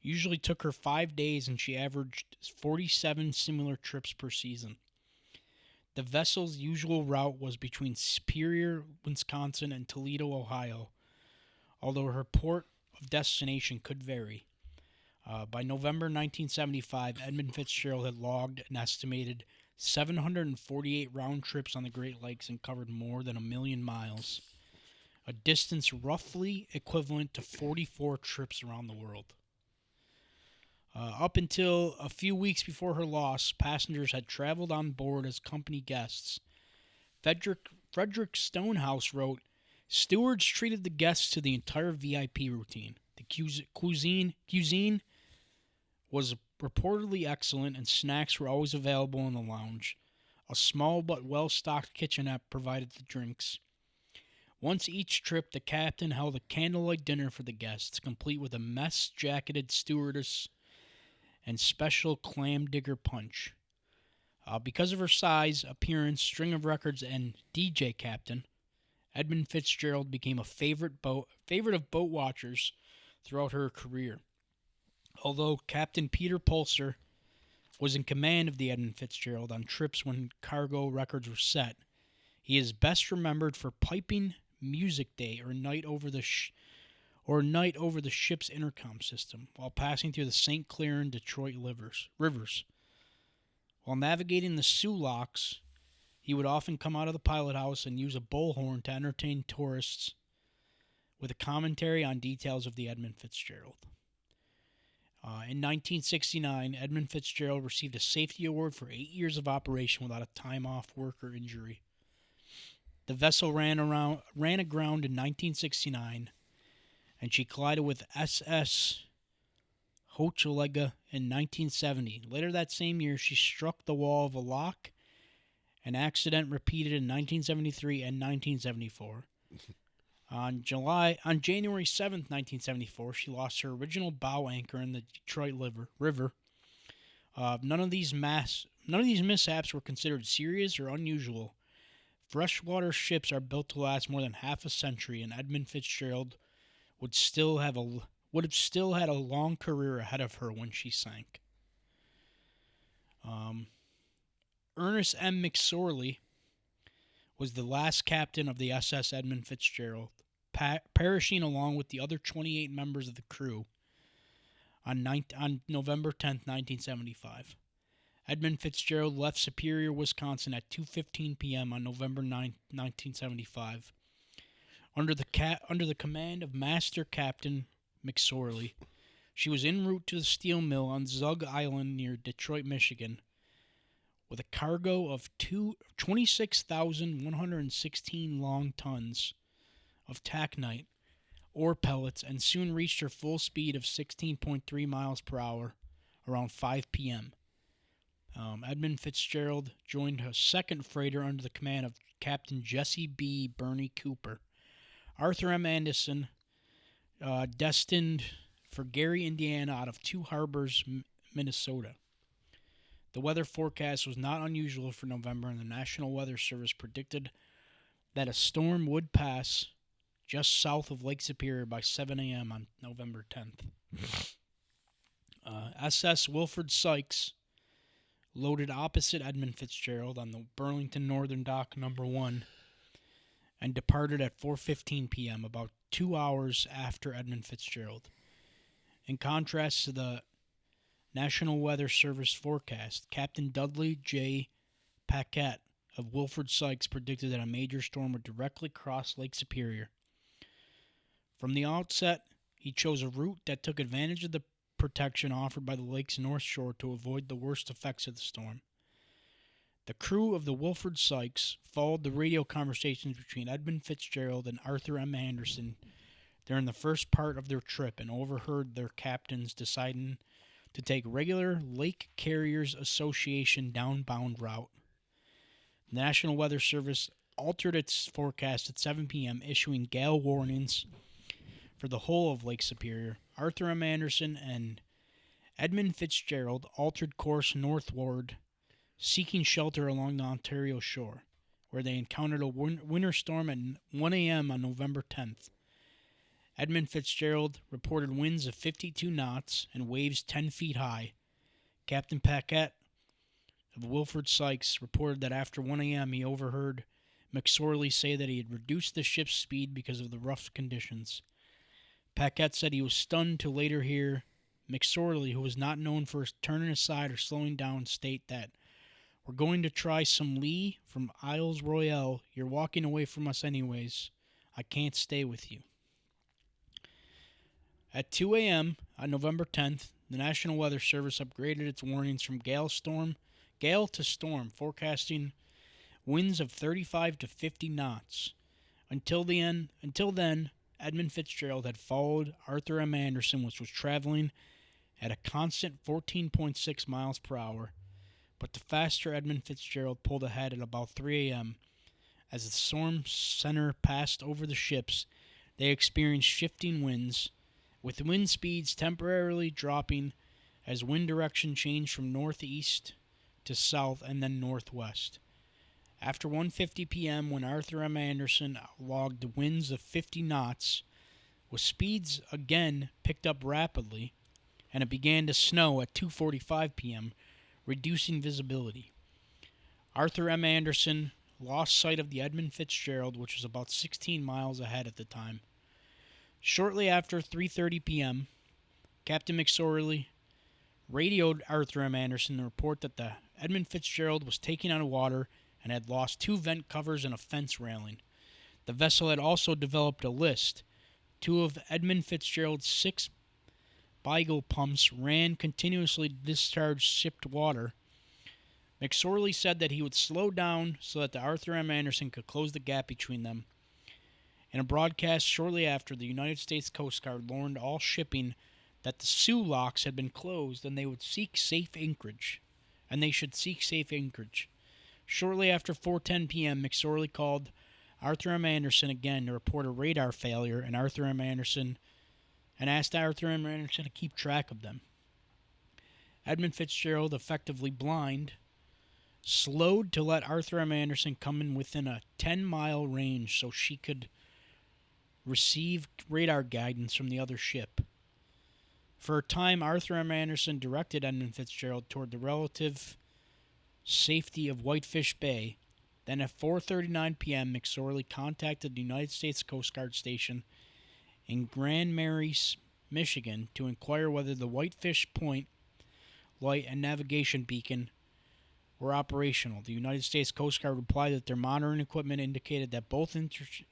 usually took her 5 days, and she averaged 47 similar trips per season. The vessel's usual route was between Superior, Wisconsin, and Toledo, Ohio, although her port of destination could vary. By November 1975, Edmund Fitzgerald had logged an estimated 748 round trips on the Great Lakes and covered more than 1 million miles, a distance roughly equivalent to 44 trips around the world. Up until a few weeks before her loss, passengers had traveled on board as company guests. Frederick Stonehouse wrote, "Stewards treated the guests to the entire VIP routine. The cuisine was reportedly excellent, and snacks were always available in the lounge. A small but well-stocked kitchenette provided the drinks. Once each trip, the captain held a candlelight dinner for the guests, complete with a mess-jacketed stewardess and special clam digger punch. Because of her size, appearance, string of records, and DJ captain, Edmund Fitzgerald became a favorite of boat watchers throughout her career. Although Captain Peter Pulser was in command of the Edmund Fitzgerald on trips when cargo records were set, he is best remembered for piping music day or night over the ship's intercom system while passing through the St. Clair and Detroit rivers. While navigating the Soo Locks, he would often come out of the pilot house and use a bullhorn to entertain tourists with a commentary on details of the Edmund Fitzgerald. In 1969, Edmund Fitzgerald received a safety award for 8 years of operation without a time-off work or injury. The vessel ran aground in 1969, and she collided with SS Hochelaga in 1970. Later that same year, she struck the wall of a lock, an accident repeated in 1973 and 1974. On January 7th, 1974, she lost her original bow anchor in the Detroit River. None of these mishaps were considered serious or unusual. Freshwater ships are built to last more than half a century, and Edmund Fitzgerald would have still had a long career ahead of her when she sank. Ernest M. McSorley was the last captain of the SS Edmund Fitzgerald, perishing along with the other 28 members of the crew on November 10th, 1975. Edmund Fitzgerald left Superior, Wisconsin at 2:15 p.m. on November 9th, 1975. Under the command of Master Captain McSorley, she was en route to the steel mill on Zug Island near Detroit, Michigan, with a cargo of 26,116 long tons of taconite ore pellets, and soon reached her full speed of 16.3 miles per hour around 5 p.m. Edmund Fitzgerald joined a second freighter under the command of Captain Jesse B. Bernie Cooper. Arthur M. Anderson, destined for Gary, Indiana, out of Two Harbors, Minnesota. The weather forecast was not unusual for November, and the National Weather Service predicted that a storm would pass just south of Lake Superior by 7 a.m. on November 10th. SS Wilfred Sykes loaded opposite Edmund Fitzgerald on the Burlington Northern Dock No. 1 and departed at 4:15 p.m., about 2 hours after Edmund Fitzgerald. In contrast to the National Weather Service forecast, Captain Dudley J. Paquette of Wilfred Sykes predicted that a major storm would directly cross Lake Superior. From the outset, he chose a route that took advantage of the protection offered by the lake's north shore to avoid the worst effects of the storm. The crew of the Wilfred Sykes followed the radio conversations between Edmund Fitzgerald and Arthur M. Anderson during the first part of their trip and overheard their captains deciding to take regular Lake Carriers Association downbound route. The National Weather Service altered its forecast at 7 p.m., issuing gale warnings for the whole of Lake Superior. Arthur M. Anderson and Edmund Fitzgerald altered course northward, seeking shelter along the Ontario shore, where they encountered a winter storm at 1 a.m. on November 10th. Edmund Fitzgerald reported winds of 52 knots and waves 10 feet high. Captain Paquette of Wilfred Sykes reported that after 1 a.m. he overheard McSorley say that he had reduced the ship's speed because of the rough conditions. Paquette said he was stunned to later hear McSorley, who was not known for turning aside or slowing down, state that, "We're going to try some lee from Isles Royale. You're walking away from us anyways. I can't stay with you." At 2 a.m. on November 10th, the National Weather Service upgraded its warnings from gale to storm, forecasting winds of 35 to 50 knots. Until then, Edmund Fitzgerald had followed Arthur M. Anderson, which was traveling at a constant 14.6 miles per hour. But the faster Edmund Fitzgerald pulled ahead at about 3 a.m. As the storm center passed over the ships, they experienced shifting winds, with wind speeds temporarily dropping as wind direction changed from northeast to south and then northwest. After 1:50 p.m., when Arthur M. Anderson logged winds of 50 knots, with speeds again picked up rapidly, and it began to snow at 2:45 p.m., reducing visibility. Arthur M. Anderson lost sight of the Edmund Fitzgerald, which was about 16 miles ahead at the time. Shortly after 3:30 p.m., Captain McSorley radioed Arthur M. Anderson to report that the Edmund Fitzgerald was taking on water and had lost 2 vent covers and a fence railing. The vessel had also developed a list. 2 of Edmund Fitzgerald's 6 Beagle pumps ran continuously to discharge shipped water. McSorley said that he would slow down so that the Arthur M. Anderson could close the gap between them. In a broadcast shortly after, the United States Coast Guard warned all shipping that the Sioux locks had been closed and they should seek safe anchorage. Shortly after 4:10 p.m., McSorley called Arthur M. Anderson again to report a radar failure, and asked Arthur M. Anderson to keep track of them. Edmund Fitzgerald, effectively blind, slowed to let Arthur M. Anderson come in within a 10-mile range so she could receive radar guidance from the other ship. For a time, Arthur M. Anderson directed Edmund Fitzgerald toward the relative safety of Whitefish Bay. Then at 4:39 p.m., McSorley contacted the United States Coast Guard station in Grand Marais, Michigan, to inquire whether the Whitefish Point light and navigation beacon were operational. The United States Coast Guard replied that their monitoring equipment indicated that both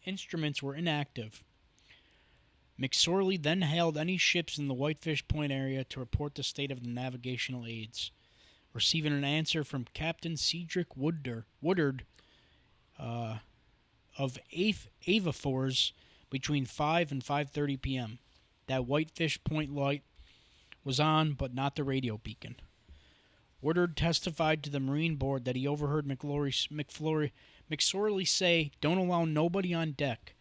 instruments were inactive. McSorley then hailed any ships in the Whitefish Point area to report the state of the navigational aids, receiving an answer from Captain Cedric Woodard of Avafors between 5 and 5:30 p.m. that Whitefish Point light was on, but not the radio beacon. Woodard testified to the Marine Board that he overheard McSorley say, "Don't allow nobody on deck,"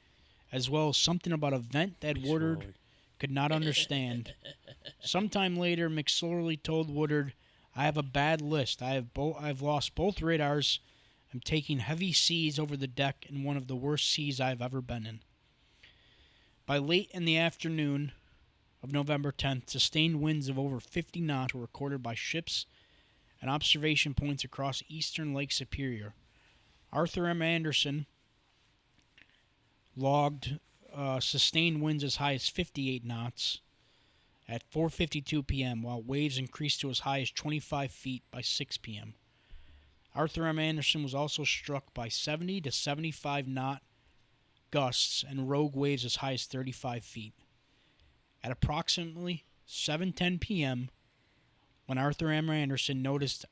as well as something about a vent that Woodard could not understand. Sometime later, McSorley told Woodard, "I have a bad list. I've lost both radars. I'm taking heavy seas over the deck in one of the worst seas I've ever been in." By late in the afternoon of November 10th, sustained winds of over 50 knots were recorded by ships and observation points across eastern Lake Superior. Arthur M. Anderson logged sustained winds as high as 58 knots at 4:52 p.m., while waves increased to as high as 25 feet by 6 p.m. Arthur M. Anderson was also struck by 70 to 75 knot gusts and rogue waves as high as 35 feet. At approximately 7:10 p.m., when Arthur M. Anderson noticed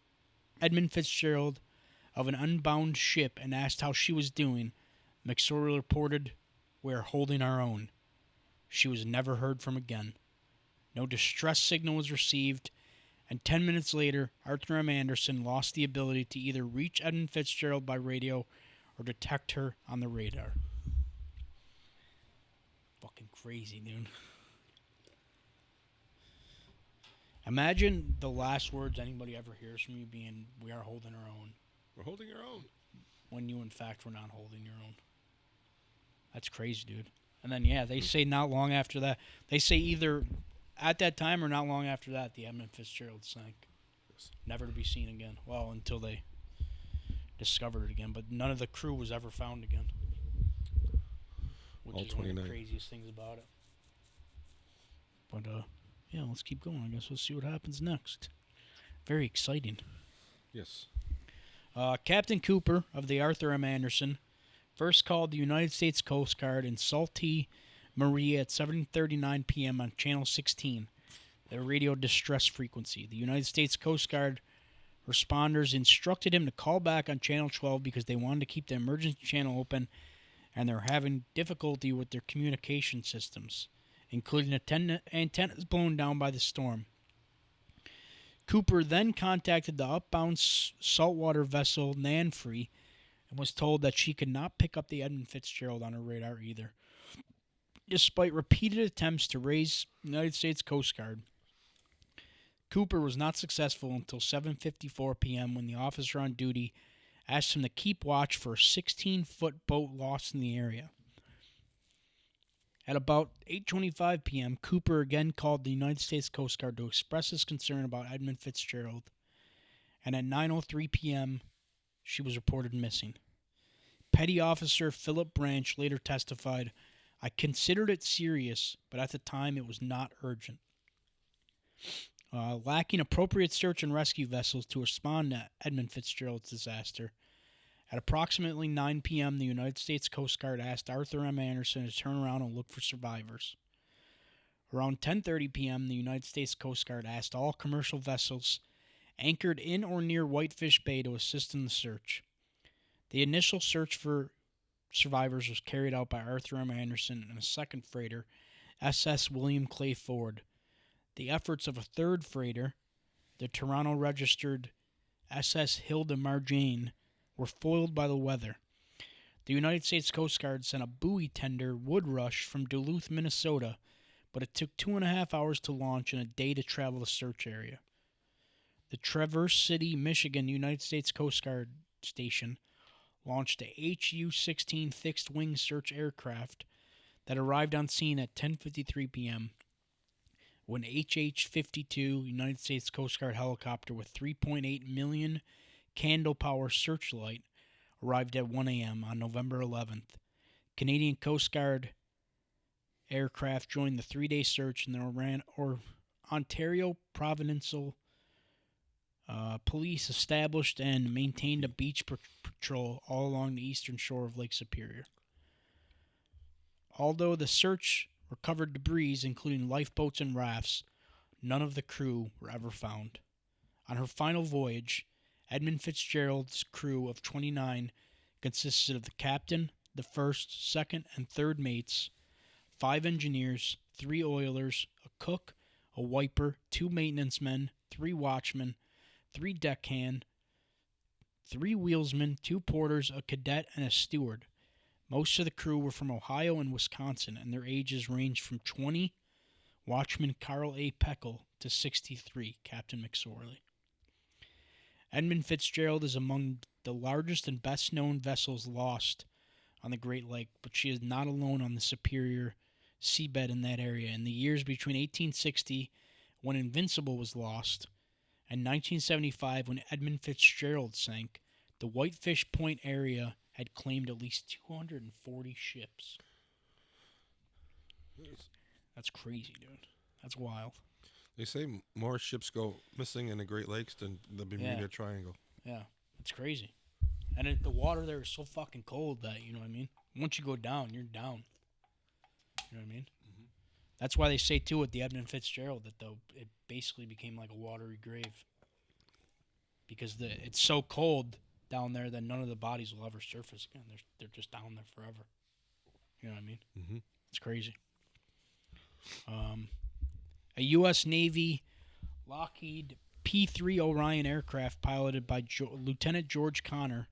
Edmund Fitzgerald of an unbound ship and asked how she was doing, McSorley reported, "We are holding our own." She was never heard from again. No distress signal was received, and 10 minutes later, Arthur M. Anderson lost the ability to either reach Edmund Fitzgerald by radio or detect her on the radar. Fucking crazy, dude. Imagine the last words anybody ever hears from you being, "We are holding our own," We're holding our own. when you, in fact, were not holding your own. That's crazy, dude. And then, yeah, they say not long after that. They say either at that time or not long after that, the Edmund Fitzgerald sank. Yes. Never to be seen again. Well, until they discovered it again. But none of the crew was ever found again. Which All is one of the 29. craziest things about it. But, yeah, let's keep going. I guess we'll see what happens next. Very exciting. Yes. Captain Cooper of the Arthur M. Anderson first called the United States Coast Guard in Sault Ste. Marie at 7:39 p.m. on Channel 16, the radio distress frequency. The United States Coast Guard responders instructed him to call back on Channel 12 because they wanted to keep the emergency channel open and they're having difficulty with their communication systems, including antennas blown down by the storm. Cooper then contacted the upbound saltwater vessel Nanfree and was told that she could not pick up the Edmund Fitzgerald on her radar either. Despite repeated attempts to raise the United States Coast Guard, Cooper was not successful until 7:54 p.m. when the officer on duty asked him to keep watch for a 16-foot boat lost in the area. At about 8:25 p.m., Cooper again called the United States Coast Guard to express his concern about Edmund Fitzgerald, and at 9:03 p.m., she was reported missing. Petty Officer Philip Branch later testified, "I considered it serious, but at the time it was not urgent." Lacking appropriate search and rescue vessels to respond to Edmund Fitzgerald's disaster, at approximately 9 p.m., the United States Coast Guard asked Arthur M. Anderson to turn around and look for survivors. Around 10:30 p.m., the United States Coast Guard asked all commercial vessels anchored in or near Whitefish Bay to assist in the search. The initial search for survivors was carried out by Arthur M. Anderson and a second freighter, SS William Clay Ford. The efforts of a third freighter, the Toronto-registered SS Hilda Marjane, were foiled by the weather. The United States Coast Guard sent a buoy tender, Wood Rush, from Duluth, Minnesota, but it took 2.5 hours to launch and a day to travel the search area. The Traverse City, Michigan United States Coast Guard Station launched a HU-16 fixed-wing search aircraft that arrived on scene at 10:53 p.m. when HH-52 United States Coast Guard helicopter with 3.8 million candle power searchlight arrived at 1 a.m. on November 11th. Canadian Coast Guard aircraft joined the 3-day search, and the Ontario Provincial Police established and maintained a beach patrol all along the eastern shore of Lake Superior. Although the search recovered debris, including lifeboats and rafts, none of the crew were ever found. On her final voyage, Edmund Fitzgerald's crew of 29 consisted of the captain, the first, second, and third mates, 5 engineers, 3 oilers, a cook, a wiper, 2 maintenance men, 3 watchmen, 3 deckhand, 3 wheelsmen, 2 porters, a cadet, and a steward. Most of the crew were from Ohio and Wisconsin, and their ages ranged from 20, watchman Carl A. Peckel, to 63, Captain McSorley. Edmund Fitzgerald is among the largest and best-known vessels lost on the Great Lake, but she is not alone on the Superior seabed in that area. In the years between 1860, when Invincible was lost, and 1975, when Edmund Fitzgerald sank, the Whitefish Point area had claimed at least 240 ships. That's crazy, dude. That's wild. They say more ships go missing in the Great Lakes than the Bermuda Triangle. Yeah, it's crazy. And the water there is so fucking cold that, you know what I mean? Once you go down, you're down. You know what I mean? Mm-hmm. That's why they say, too, with the Edmund Fitzgerald, that it basically became like a watery grave. Because it's so cold down there that none of the bodies will ever surface again. They're just down there forever. You know what I mean? Mm-hmm. It's crazy. A U.S. Navy Lockheed P-3 Orion aircraft piloted by Lieutenant George Connor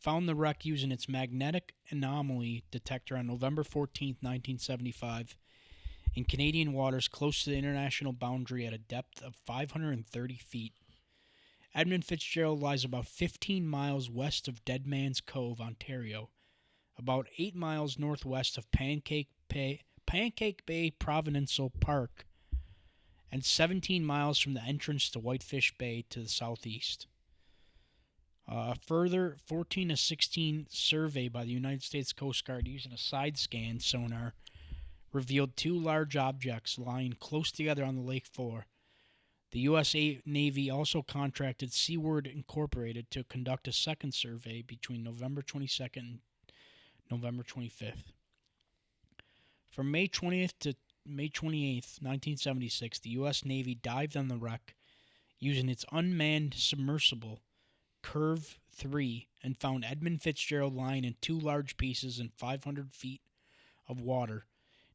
found the wreck using its magnetic anomaly detector on November 14, 1975, in Canadian waters close to the international boundary at a depth of 530 feet. Edmund Fitzgerald lies about 15 miles west of Dead Man's Cove, Ontario, about 8 miles northwest of Pancake Bay Provincial Park, and 17 miles from the entrance to Whitefish Bay to the southeast. A further 14 to 16 survey by the United States Coast Guard using a side scan sonar revealed 2 large objects lying close together on the lake floor. The U.S. Navy also contracted Seaward Incorporated to conduct a second survey between November 22nd and November 25th. From May 20th to May 28th, 1976, the U.S. Navy dived on the wreck using its unmanned submersible, Curve 3, and found Edmund Fitzgerald lying in two large pieces in 500 feet of water.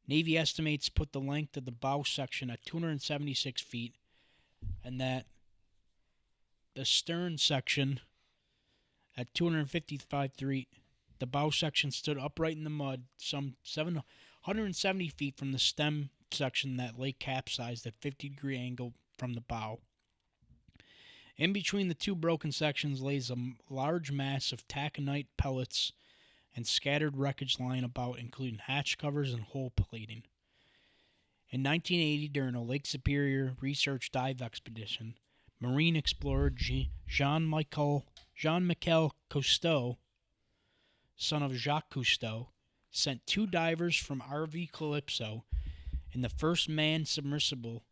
Navy estimates put the length of the bow section at 276 feet, and that the stern section at 255 feet. The bow section stood upright in the mud, some 770 feet from the stem section that lay capsized at 50-degree angle from the bow. In between the two broken sections lays a large mass of taconite pellets and scattered wreckage lying about, including hatch covers and hull plating. In 1980, during a Lake Superior research dive expedition, marine explorer Jean-Michel Cousteau, son of Jacques Cousteau, sent two divers from RV Calypso in the first manned submersible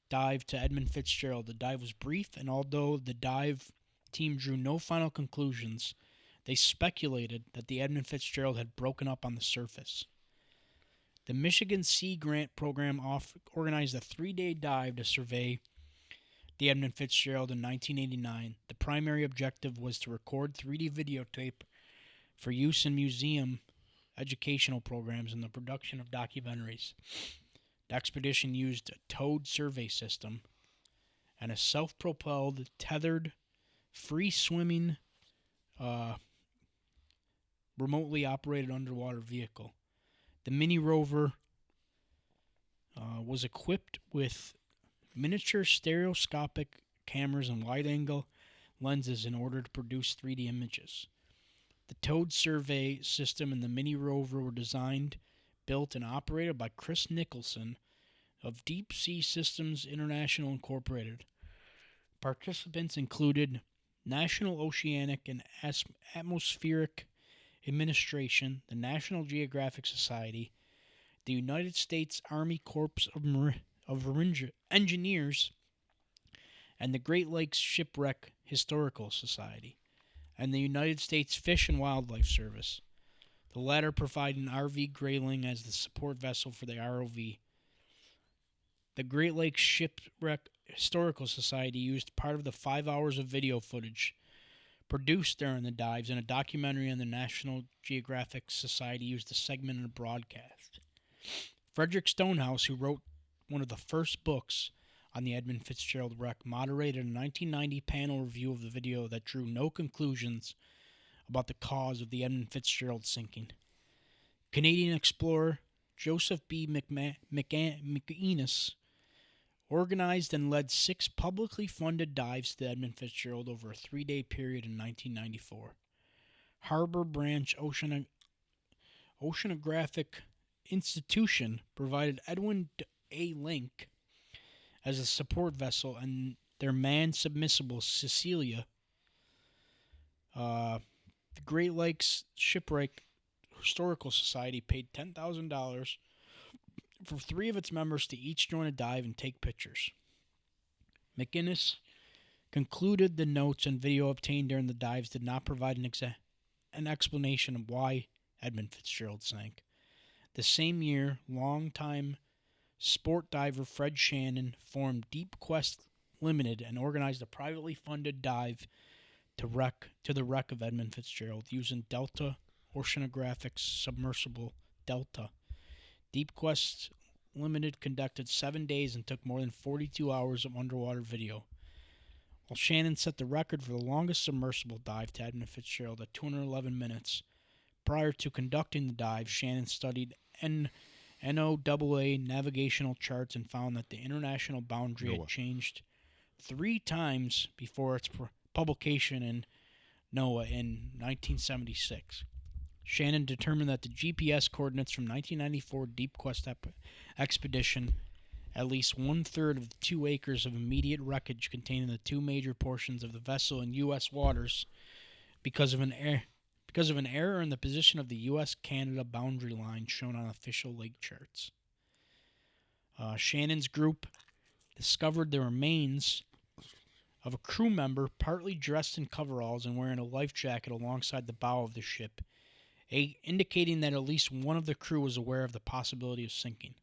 dive to Edmund Fitzgerald. The dive was brief, and although the dive team drew no final conclusions, they speculated that the Edmund Fitzgerald had broken up on the surface. The Michigan Sea Grant Program organized a 3-day dive to survey the Edmund Fitzgerald in 1989. The primary objective was to record 3D videotape for use in museum educational programs and the production of documentaries. The expedition used a towed survey system and a self-propelled, tethered, free-swimming, remotely operated underwater vehicle. The mini rover was equipped with miniature stereoscopic cameras and wide-angle lenses in order to produce 3D images. The towed survey system and the mini rover were designed, built, and operated by Chris Nicholson of Deep Sea Systems International Incorporated. Participants included National Oceanic and Atmospheric Administration, the National Geographic Society, the United States Army Corps of Engineers, and the Great Lakes Shipwreck Historical Society, and the United States Fish and Wildlife Service, the latter providing RV Grayling as the support vessel for the ROV. The Great Lakes Shipwreck Historical Society used part of the 5 hours of video footage produced during the dives in a documentary, and the National Geographic Society used a segment in a broadcast. Frederick Stonehouse, who wrote one of the first books on the Edmund Fitzgerald wreck, moderated a 1990 panel review of the video that drew no conclusions about the cause of the Edmund Fitzgerald sinking. Canadian explorer Joseph B. McInnes organized and led 6 publicly funded dives to the Edmund Fitzgerald over a 3-day period in 1994. Harbor Branch Oceanographic Institution provided Edwin A. Link as a support vessel and their manned submersible Cecilia. The Great Lakes Shipwreck Historical Society paid $10,000 for 3 of its members to each join a dive and take pictures. McInnes concluded the notes and video obtained during the dives did not provide an explanation of why Edmund Fitzgerald sank. The same year, longtime sport diver Fred Shannon formed Deep Quest Limited and organized a privately funded dive to the wreck of Edmund Fitzgerald using Delta Oceanographic Submersible Delta. Deep Quest Limited conducted 7 days and took more than 42 hours of underwater video, while Shannon set the record for the longest submersible dive to Edmund Fitzgerald at 211 minutes. Prior to conducting the dive, Shannon studied NOAA navigational charts and found that the international boundary had changed 3 times before its publication in NOAA in 1976. Shannon determined that the GPS coordinates from 1994 Deep Quest expedition, at least 1/3 of the 2 acres of immediate wreckage contained in the 2 major portions of the vessel in U.S. waters, because of an error in the position of the U.S.-Canada boundary line shown on official lake charts. Shannon's group discovered the remains of a crew member partly dressed in coveralls and wearing a life jacket alongside the bow of the ship, indicating that at least one of the crew was aware of the possibility of sinking.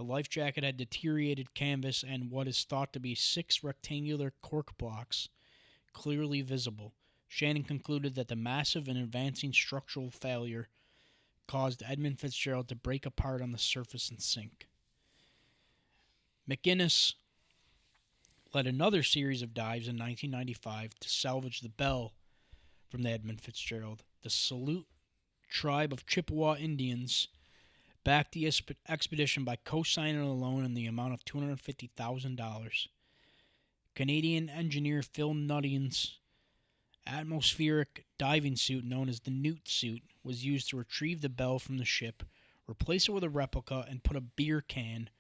The life jacket had deteriorated canvas and what is thought to be 6 rectangular cork blocks clearly visible. Shannon concluded that the massive and advancing structural failure caused Edmund Fitzgerald to break apart on the surface and sink. McInnes led another series of dives in 1995 to salvage the bell from the Edmund Fitzgerald. The Salute tribe of Chippewa Indians backed the expedition by co-signing a loan in the amount of $250,000. Canadian engineer Phil Nutting's atmospheric diving suit, known as the Newt suit, was used to retrieve the bell from the ship, replace it with a replica, and put a beer can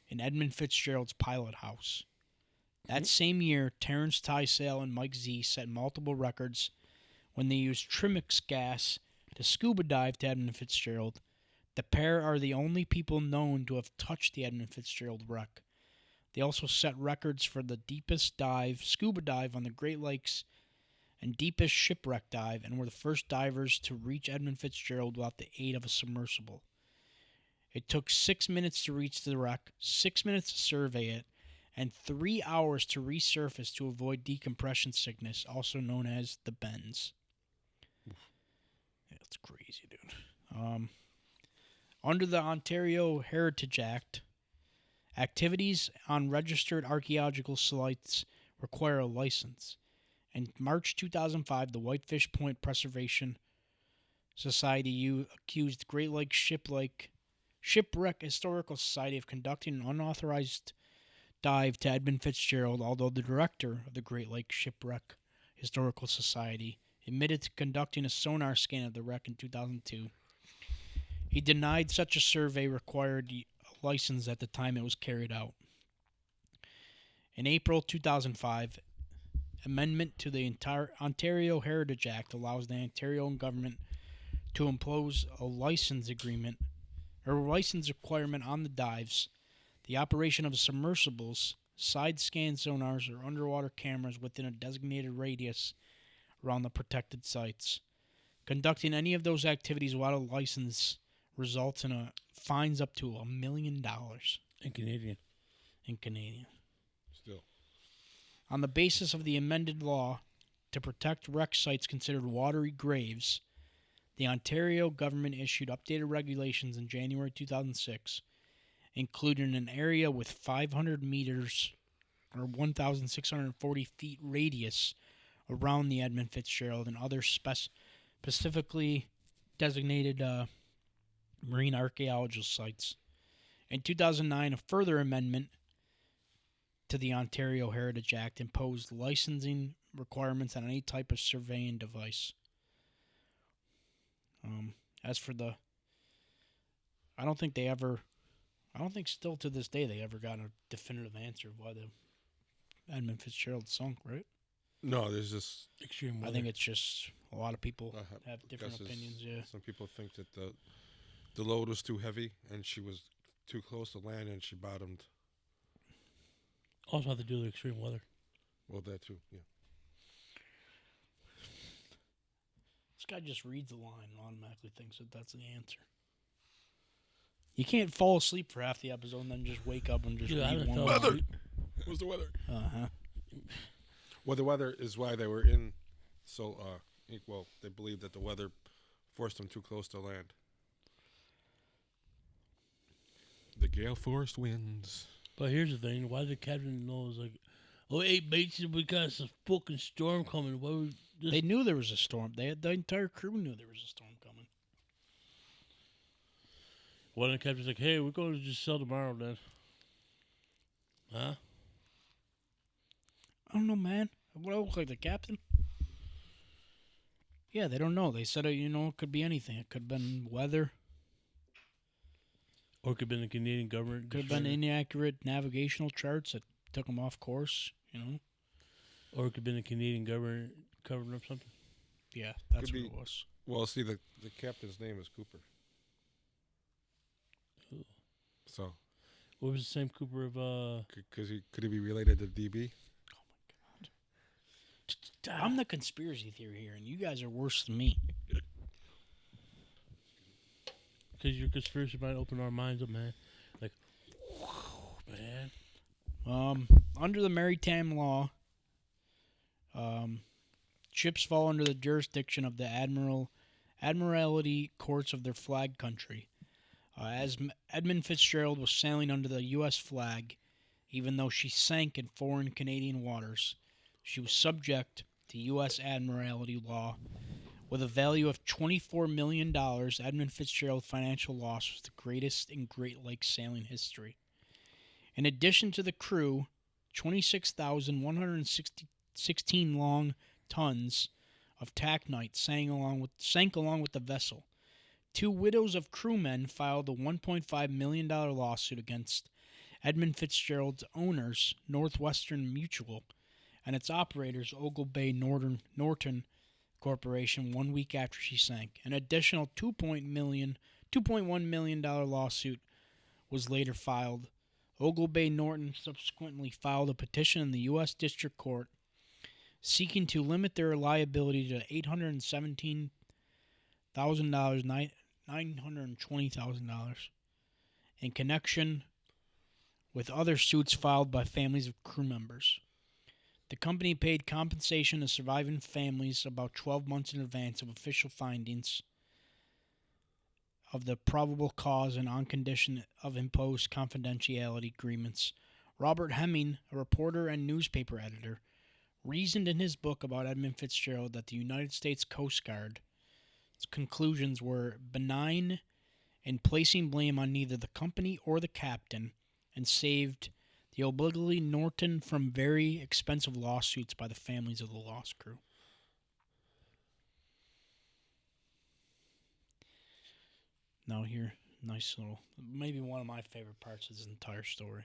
in Edmund Fitzgerald's pilot house. That same year, Terrence Tysail and Mike Z set multiple records when they used Trimix gas to scuba dive to Edmund Fitzgerald. The pair are the only people known to have touched the Edmund Fitzgerald wreck. They also set records for the deepest scuba dive on the Great Lakes, and deepest shipwreck dive, and were the first divers to reach Edmund Fitzgerald without the aid of a submersible. It took 6 minutes to reach the wreck, 6 minutes to survey it, and 3 hours to resurface to avoid decompression sickness, also known as the bends. That's crazy, dude. Under the Ontario Heritage Act, activities on registered archaeological sites require a license. In March 2005, the Whitefish Point Preservation Society accused Great Lakes Shipwreck Historical Society of conducting an unauthorized dive to Edmund Fitzgerald, although the director of the Great Lakes Shipwreck Historical Society admitted to conducting a sonar scan of the wreck in 2002. He denied such a survey required a license at the time it was carried out. In April 2005, amendment to the entire Ontario Heritage Act allows the Ontario government to impose a license agreement or a license requirement on the dives, the operation of submersibles, side scan sonars, or underwater cameras within a designated radius around the protected sites. Conducting any of those activities without a license results in fines up to $1 million. In Canadian. Still. On the basis of the amended law to protect wreck sites considered watery graves, the Ontario government issued updated regulations in January 2006, including an area with 500 meters or 1,640 feet radius around the Edmund Fitzgerald and other specifically designated marine archaeological sites. In 2009, a further amendment to the Ontario Heritage Act imposed licensing requirements on any type of surveying device. As for the... I don't think still to this day they ever got a definitive answer of why the Edmund Fitzgerald sunk, right? No, there's just Extreme weather. I think it's just a lot of people have different guesses. opinions, yeah. Some people think that the load was too heavy and she was too close to land and she bottomed. Also have to do with extreme weather. Well, that too, yeah. This guy just reads the line and automatically thinks that that's the answer. You can't fall asleep for half the episode and then just wake up and just read one line. Weather! What's the weather? Uh-huh. Well, the weather is why they were in so, they believed that the weather forced them too close to land. The gale force winds. But here's the thing: why the captain knows hey, bates, we got a fucking storm coming. Why we just... They knew there was a storm. The entire crew knew there was a storm coming. One of the captain's like, hey, we're going to just sell tomorrow then. Huh? I don't know, man. What I look like, the captain? Yeah, they don't know. They said, it could be anything. It could have been weather. Or it could have been the Canadian government. Could have been inaccurate navigational charts that took them off course, Or it could have been the Canadian government covering up something. Yeah, that's Could what be. it was. Well, see, the captain's name is Cooper. Ooh. So, What was the same Cooper of... could he be related to DB? I'm the conspiracy theory here, and you guys are worse than me. Because your conspiracy might open our minds up, man. Like, man. Under the maritime law, ships fall under the jurisdiction of the admiralty courts of their flag country. As Edmund Fitzgerald was sailing under the U.S. flag, even though she sank in foreign Canadian waters, she was subject to U.S. admiralty law. With a value of $24 million, Edmund Fitzgerald's financial loss was the greatest in Great Lakes sailing history. In addition to the crew, 26,116 long tons of taconite sank along with the vessel. Two widows of crewmen filed a $1.5 million lawsuit against Edmund Fitzgerald's owners, Northwestern Mutual, and its operators, Ogle Bay Norton Corporation, 1 week after she sank. An additional $2.1 million lawsuit was later filed. Ogle Bay Norton subsequently filed a petition in the U.S. District Court seeking to limit their liability to $817,000, $920,000, in connection with other suits filed by families of crew members. The company paid compensation to surviving families about 12 months in advance of official findings of the probable cause and on condition of imposed confidentiality agreements. Robert Hemming, a reporter and newspaper editor, reasoned in his book about Edmund Fitzgerald that the United States Coast Guard's conclusions were benign in placing blame on neither the company or the captain, and saved the obligatory Norton from very expensive lawsuits by the families of the lost crew. Now here, nice little, maybe one of my favorite parts of this entire story.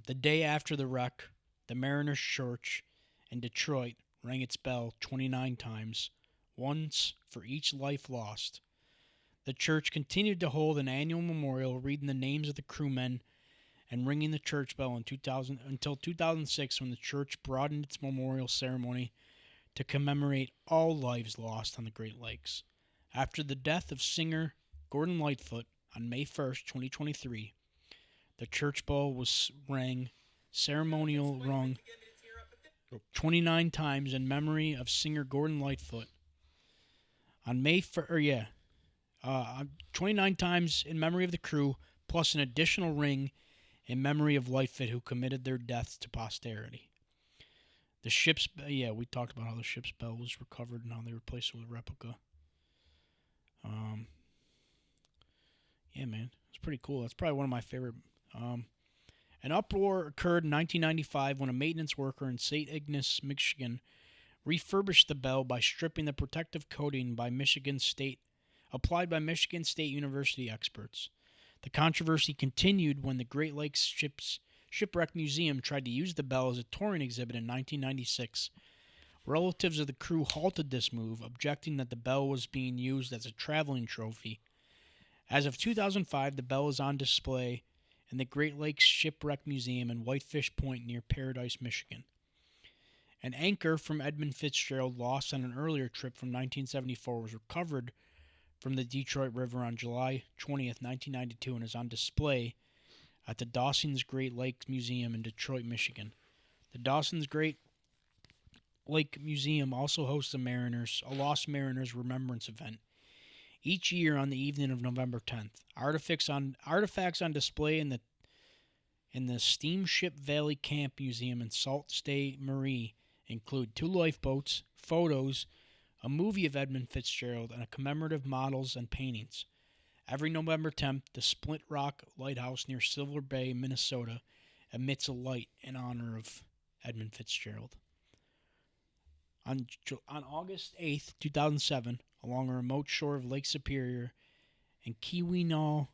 The day after the wreck, the Mariners Church in Detroit rang its bell 29 times, once for each life lost. The church continued to hold an annual memorial reading the names of the crewmen and ringing the church bell until 2006, when the church broadened its memorial ceremony to commemorate all lives lost on the Great Lakes. After the death of singer Gordon Lightfoot on May 1st, 2023, the church bell was rung 29 times in memory of singer Gordon Lightfoot. On May 29 times in memory of the crew, plus an additional ring in memory of Lightfoot, who committed their deaths to posterity. The ship's, we talked about how the ship's bell was recovered and how they replaced it with a replica. Man, it's pretty cool. That's probably one of my favorite. An uproar occurred in 1995 when a maintenance worker in St. Ignace, Michigan, refurbished the bell by stripping the protective coating applied by Michigan State University experts. The controversy continued when the Great Lakes Shipwreck Museum tried to use the bell as a touring exhibit in 1996. Relatives of the crew halted this move, objecting that the bell was being used as a traveling trophy. As of 2005, the bell is on display in the Great Lakes Shipwreck Museum in Whitefish Point near Paradise, Michigan. An anchor from Edmund Fitzgerald, lost on an earlier trip from 1974, was recovered from the Detroit River on July 20th, 1992, and is on display at the Dawson's Great Lakes Museum in Detroit, Michigan. The Dawson's Great Lake Museum also hosts a Lost Mariners Remembrance event each year on the evening of November 10th. Artifacts on display in the Steamship Valley Camp Museum in Sault Ste. Marie include 2 lifeboats, photos, a movie of Edmund Fitzgerald, and commemorative models and paintings. Every November 10th, the Splint Rock Lighthouse near Silver Bay, Minnesota, emits a light in honor of Edmund Fitzgerald. On August 8th, 2007, along a remote shore of Lake Superior and Keweenaw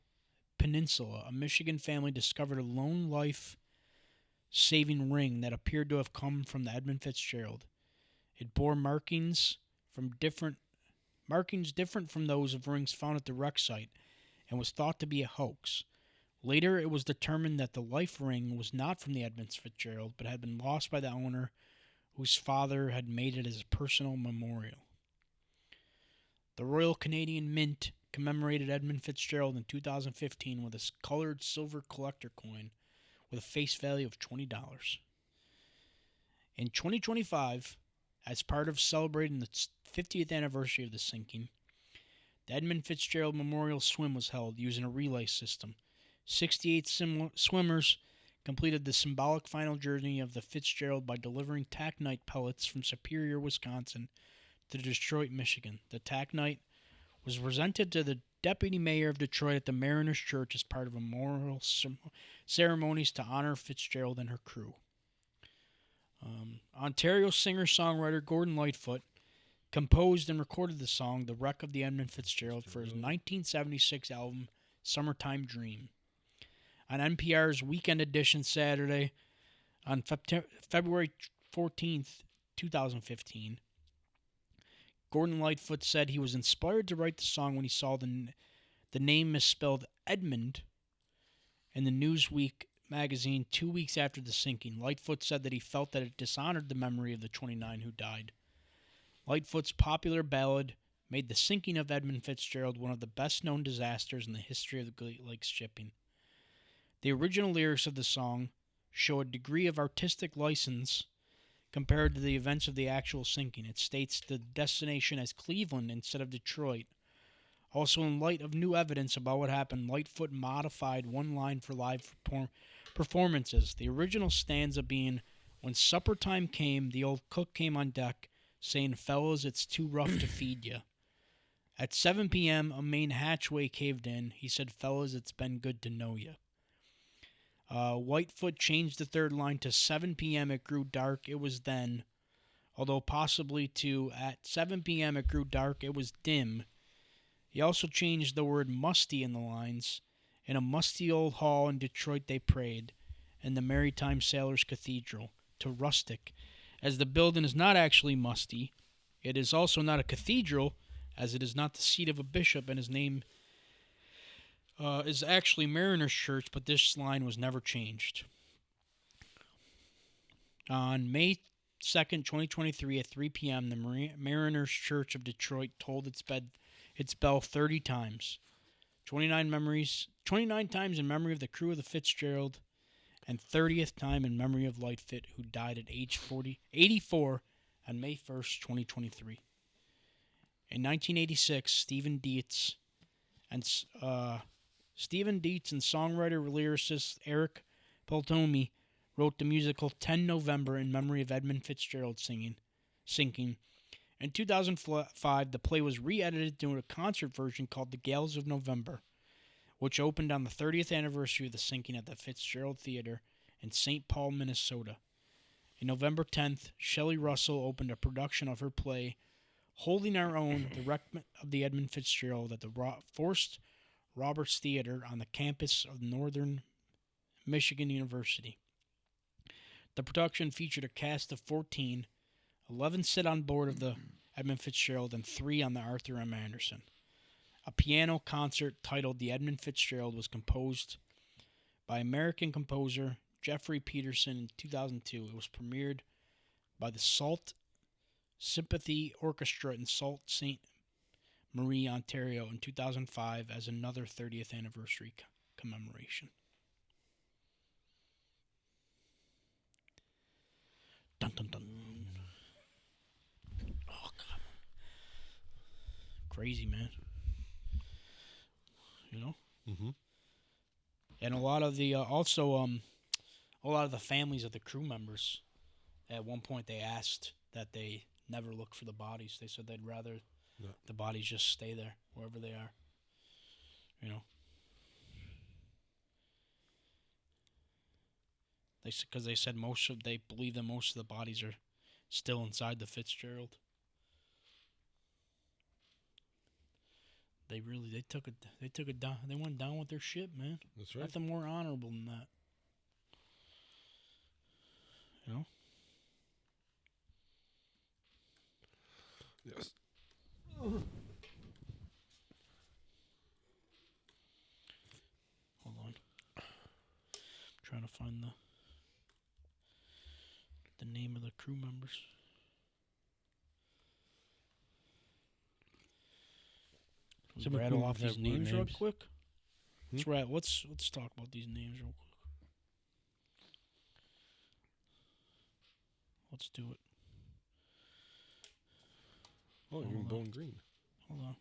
Peninsula, a Michigan family discovered a lone life-saving ring that appeared to have come from the Edmund Fitzgerald. It bore markings different from those of rings found at the wreck site, and was thought to be a hoax. Later, it was determined that the life ring was not from the Edmund Fitzgerald, but had been lost by the owner, whose father had made it as a personal memorial. The Royal Canadian Mint commemorated Edmund Fitzgerald in 2015 with a colored silver collector coin with a face value of $20. In 2025, as part of celebrating the 50th anniversary of the sinking, the Edmund Fitzgerald Memorial Swim was held using a relay system. 68 swimmers completed the symbolic final journey of the Fitzgerald by delivering taconite pellets from Superior, Wisconsin to Detroit, Michigan. The taconite was presented to the deputy mayor of Detroit at the Mariners Church as part of a memorial ceremonies to honor Fitzgerald and her crew. Ontario singer-songwriter Gordon Lightfoot composed and recorded the song The Wreck of the Edmund Fitzgerald for his 1976 album Summertime Dream. On NPR's Weekend Edition Saturday, on February 14th, 2015, Gordon Lightfoot said he was inspired to write the song when he saw the name misspelled Edmund in the Newsweek magazine 2 weeks after the sinking. Lightfoot said that he felt that it dishonored the memory of the 29 who died. Lightfoot's popular ballad made the sinking of Edmund Fitzgerald one of the best-known disasters in the history of the Great Lakes shipping. The original lyrics of the song show a degree of artistic license compared to the events of the actual sinking. It states the destination as Cleveland instead of Detroit. Also, in light of new evidence about what happened, Lightfoot modified one line for live performances. The original stanza being, "When supper time came, the old cook came on deck, saying, 'Fellas, it's too rough to feed ya.' At 7 p.m., a main hatchway caved in. He said, 'Fellas, it's been good to know ya.'" Whitefoot changed the third line to 7 p.m. it grew dark, it was then. Although possibly to at 7 p.m. it grew dark, it was dim. He also changed the word musty in the lines. In a musty old hall in Detroit they prayed, in the Maritime Sailors Cathedral, to rustic, as the building is not actually musty. It is also not a cathedral, as it is not the seat of a bishop, and his name is actually Mariners Church, but this line was never changed. On May 2nd, 2023, at 3 p.m., the Mariners Church of Detroit tolled its bell 30 times. 29 times in memory of the crew of the Fitzgerald, and 30th time in memory of Lightfoot, who died at age 84 on May 1st, 2023. In 1986, Stephen Dietz and songwriter-lyricist Eric Peltomi wrote the musical 10 November in memory of Edmund Fitzgerald sinking. In 2005, the play was re-edited to a concert version called The Gales of November, which opened on the 30th anniversary of the sinking at the Fitzgerald Theater in St. Paul, Minnesota. On November 10th, Shelley Russell opened a production of her play, Holding Our Own, The Wreck of the Edmund Fitzgerald, at the Forrest Roberts Theater on the campus of Northern Michigan University. The production featured a cast of 14, 11 sit on board of the Edmund Fitzgerald, and 3 on the Arthur M. Anderson. A piano concert titled The Edmund Fitzgerald was composed by American composer Jeffrey Peterson in 2002. It was premiered by the Sault Sympathy Orchestra in Sault Ste. Marie, Ontario in 2005 as another 30th anniversary commemoration. Dun dun dun. Oh, God. Crazy, man. You know? Mm-hmm. And a lot of the, a lot of the families of the crew members, at one point they asked that they never look for the bodies. They said they'd rather the bodies just stay there, wherever they are. You know? Because they said they believe that most of the bodies are still inside the Fitzgerald. They took it down. They went down with their ship, man. That's right. Nothing more honorable than that. You know? Yes. Hold on. I'm trying to find the name of the crew members. Let's rattle off these names real quick. Let's talk about these names real quick. Let's do it. Oh, you're in Bone Green. Hold on.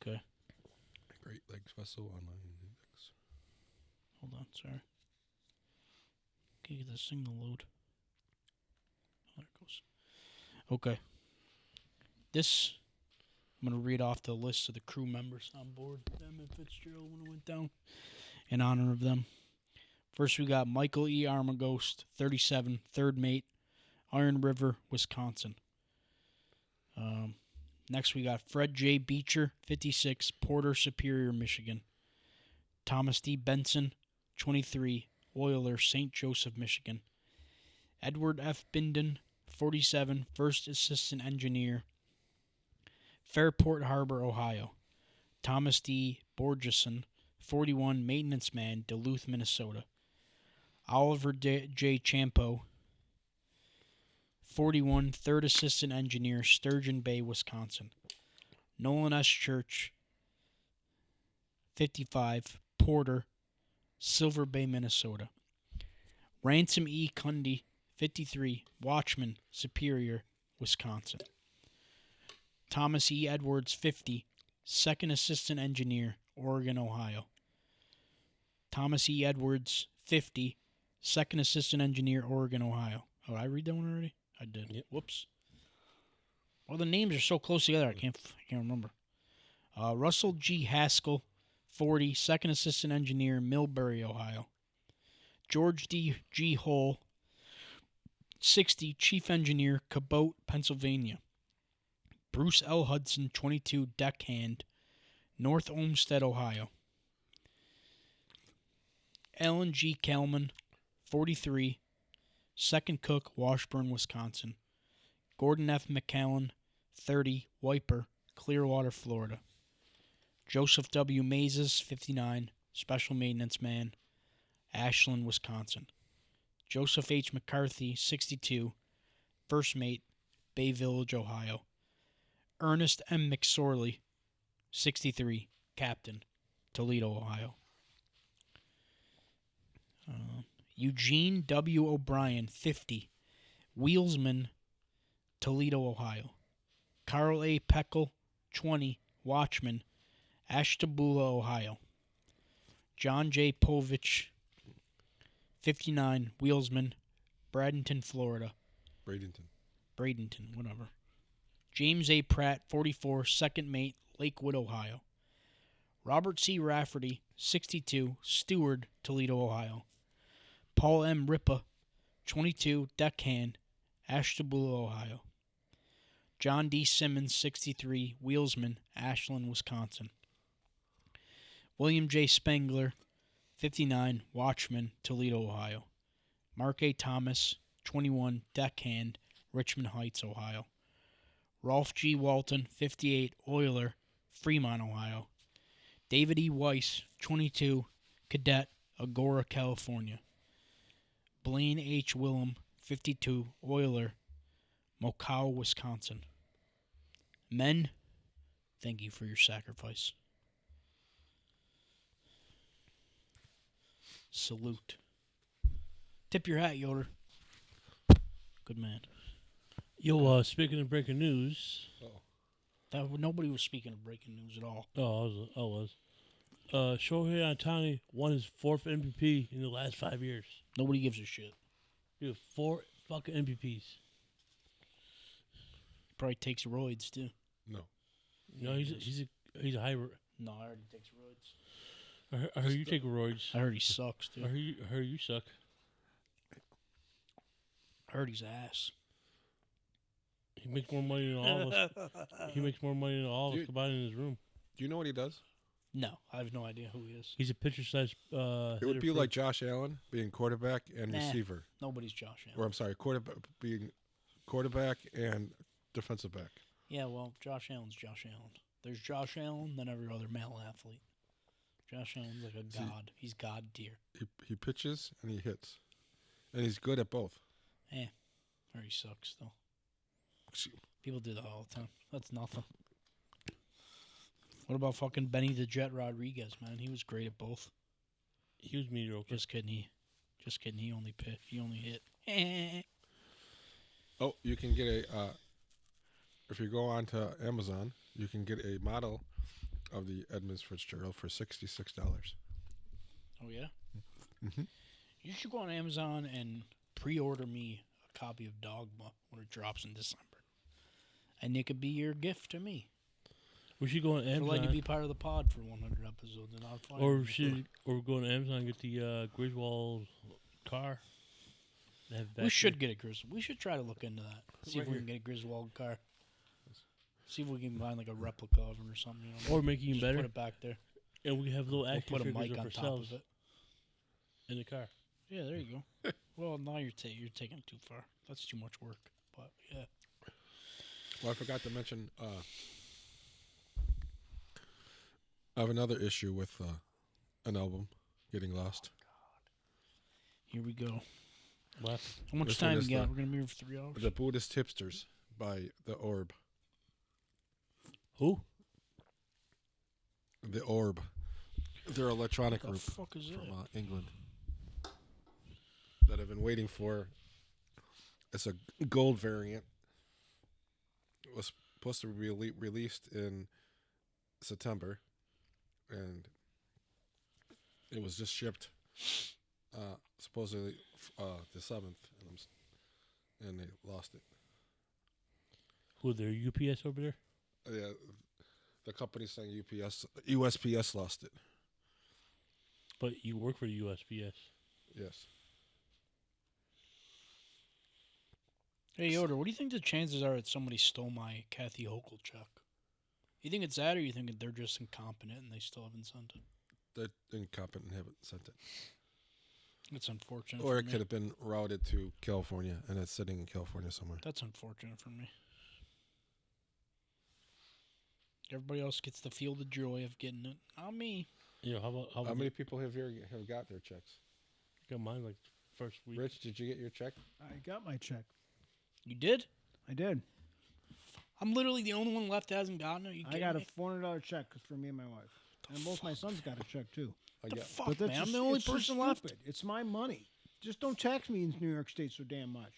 Okay. Great Lakes Vessel Online Index. Hold on. Sorry. Can you get this thing to load? Oh, there it goes. Okay. This, I'm going to read off the list of the crew members on board Edmund Fitzgerald when it went down in honor of them. First, we got Michael E. Armagost, 37, third mate, Iron River, Wisconsin. Next, we got Fred J. Beecher, 56, Porter Superior, Michigan. Thomas D. Benson, 23, Oiler, St. Joseph, Michigan. Edward F. Binden, 47, First Assistant Engineer, Fairport Harbor, Ohio. Thomas D. Borgeson, 41, Maintenance Man, Duluth, Minnesota. Oliver J. Champo, 41, Third Assistant Engineer, Sturgeon Bay, Wisconsin. Nolan S. Church, 55, Porter, Silver Bay, Minnesota. Ransom E. Cundy, 53, Watchman, Superior, Wisconsin. Thomas E. Edwards, 50, Second Assistant Engineer, Oregon, Ohio. Thomas E. Edwards, 50, Second Assistant Engineer, Oregon, Ohio. Oh, did I read that one already? I did. Yep. Whoops. Well, the names are so close together, I can't remember. Russell G. Haskell, 40, Second Assistant Engineer, Millbury, Ohio. George D. G. Hull, 60, Chief Engineer, Cabot, Pennsylvania. Bruce L. Hudson, 22, Deckhand, North Olmsted, Ohio. Alan G. Kalman, 43, Second Cook, Washburn, Wisconsin. Gordon F. McAllen, 30, Wiper, Clearwater, Florida. Joseph W. Mazes, 59, Special Maintenance Man, Ashland, Wisconsin. Joseph H. McCarthy, 62, First Mate, Bay Village, Ohio. Ernest M. McSorley, 63, Captain, Toledo, Ohio. Eugene W. O'Brien, 50, Wheelsman, Toledo, Ohio. Carl A. Peckel, 20, Watchman, Ashtabula, Ohio. John J. Povich, 59, Wheelsman, Bradenton, Florida. Bradenton, whatever. James A. Pratt, 44, Second Mate, Lakewood, Ohio. Robert C. Rafferty, 62, Steward, Toledo, Ohio. Paul M. Ripa, 22, Deckhand, Ashtabula, Ohio. John D. Simmons, 63, Wheelsman, Ashland, Wisconsin. William J. Spengler, 59, Watchman, Toledo, Ohio. Mark A. Thomas, 21, Deckhand, Richmond Heights, Ohio. Rolf G. Walton, 58, Oiler, Fremont, Ohio. David E. Weiss, 22, Cadet, Agora, California. Blaine H. Willem, 52, Oiler, Mokow, Wisconsin. Men, thank you for your sacrifice. Salute. Tip your hat, Yoder. Good man. Yo, speaking of breaking news. Nobody was speaking of breaking news at all. Oh, I was. Shohei Ohtani won his 4th MVP in the last 5 years. Nobody gives a shit. Dude, 4 fucking MVPs. Probably takes roids too. No. No, he's a high. No, I heard he takes roids. I heard you take roids. I heard he sucks too. I heard you suck. I heard he's ass. He makes more money than all of us. He makes more money than all of us combined in his room. Do you know what he does? No, I have no idea who he is. He's a pitcher slash. It would be like Josh Allen being quarterback and receiver. Nobody's Josh Allen. Or I'm sorry, being quarterback and defensive back. Yeah, well, Josh Allen's Josh Allen. There's Josh Allen, then every other male athlete. Josh Allen's like a god. He's god tier. He pitches and he hits, and he's good at both. Or he sucks though. People do that all the time. That's nothing. What about fucking Benny the Jet Rodriguez, man? He was great at both. He was mediocre. Just kidding. He only hit. Oh, you can get a. If you go on to Amazon, you can get a model of the Edmund Fitzgerald for $66. Oh yeah. Mm-hmm. You should go on Amazon and pre-order me a copy of Dogma when it drops in December, and it could be your gift to me. We should go on I'd like to Amazon, be part of the pod for 100 episodes, and I'll find or you. go on Amazon and get the Griswold car. They have it We back should there. get a Griswold. We should try to look into that. See if Right we here. can get a Griswold car. See if we can find like a replica of it or something. You know, Or make it even just better. put it back there. And we have little We'll action put a figures mic of on top ourselves of it. in the car. Yeah, there you go. Well, now you're taking it too far. That's too much work. But yeah, Well, I forgot to mention. I have another issue with an album getting lost. here we go. What? How much This one time is you got? the- We're gonna be here for 3 hours. The Buddhist Hipsters by The Orb. Who? The Orb. They're an electronic What the group fuck is from that? England that I've been waiting for. It's a gold variant. It was supposed to be released in September, and it was just shipped supposedly the 7th, and they lost it. Who? Their UPS over there? Yeah, the company's saying USPS lost it. But you work for the USPS. Yes. Hey Yoder, what do you think the chances are that somebody stole my Kathy Hochul check? You think it's that, or you think that they're just incompetent and they still haven't sent it? They're incompetent and haven't sent it. That's unfortunate. Or for it me. could have been routed to California, and it's sitting in California somewhere. That's unfortunate for me. Everybody else gets to feel the joy of getting it. Not me. You know, how How many people have got their checks? got mine like first week? Rich, did you get your check? I got my check. You did? I did. I'm literally the only one left that hasn't gotten it. You I got a me? $400 check for me and my wife, and both my sons got a check too. I The got. fuck, But that's man! I'm just- the only it's just person left. stupid. It's my money. Just don't tax me in New York State so damn much.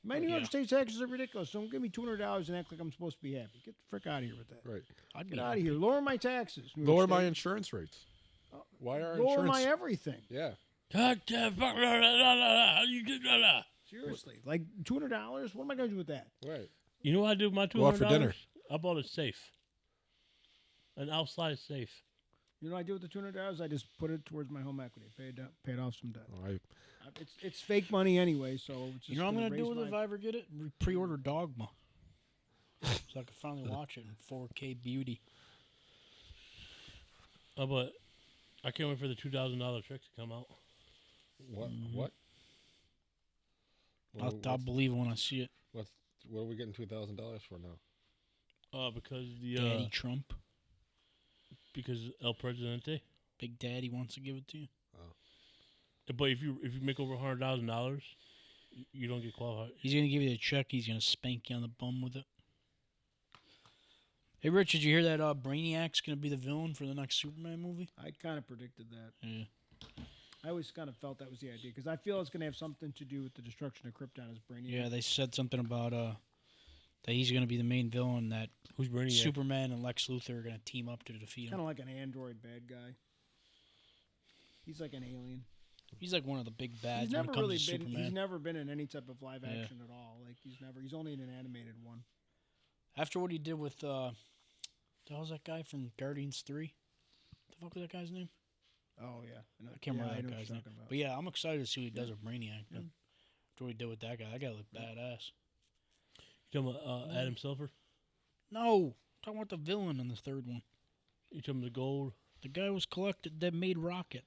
My New Yeah. York State taxes are ridiculous. Don't give me $200 and act like I'm supposed to be happy. Get the frick out of here with that. Right. I'd Get be out of here. Lower my taxes. New York Lower my State. insurance rates. Why are Lower insurance? my everything. Yeah. God damn, fuck, you did that. Seriously, like $200. What am I going to do with that? Right. You know what I did with my $200? Go out for dinner. I bought a safe. An outside safe. You know what I do with the $200? I just put it towards my home equity. Paid off some debt. Oh, It's fake money anyway, so it's just You know what I'm gonna do raise with it if my- I ever get it? Pre-order Dogma, so I can finally watch it in 4K beauty. Oh, but I can't wait for the $2,000 check to come out. what? Mm-hmm. What? I'll believe it when I see it. What are we getting $2,000 for now? Because Daddy Trump, because El Presidente. Big Daddy wants to give it to you. But if you make over $100,000, you don't get qualified. He's gonna give you the check. He's gonna spank you on the bum with it. Hey, Rich, did you hear that Brainiac's gonna be the villain for the next Superman movie? I kind of predicted that. Yeah. I always kind of felt that was the idea because I feel it's going to have something to do with the destruction of Krypton as Brainiac. Yeah, they said something about that he's gonna be the main villain. That Who's Brainiac? Superman and Lex Luthor are gonna team up to defeat Kind him. of like an android bad guy. He's like an alien. He's like one of the big bads He's when never it comes really to been. Superman. He's never been in any type of live Yeah. action at all. Like he's only in an animated one. After what he did with the hell's that guy from Guardians 3? The fuck was that guy's name? Oh yeah, I can't remember I that know what guy's you're name. talking about. But yeah, I'm excited to see what he does with Brainiac. But after what he did with that guy looked badass. You talking about Adam Silver? No, talking about the villain in the third one. You talking about the gold? The guy was collected that made Rocket.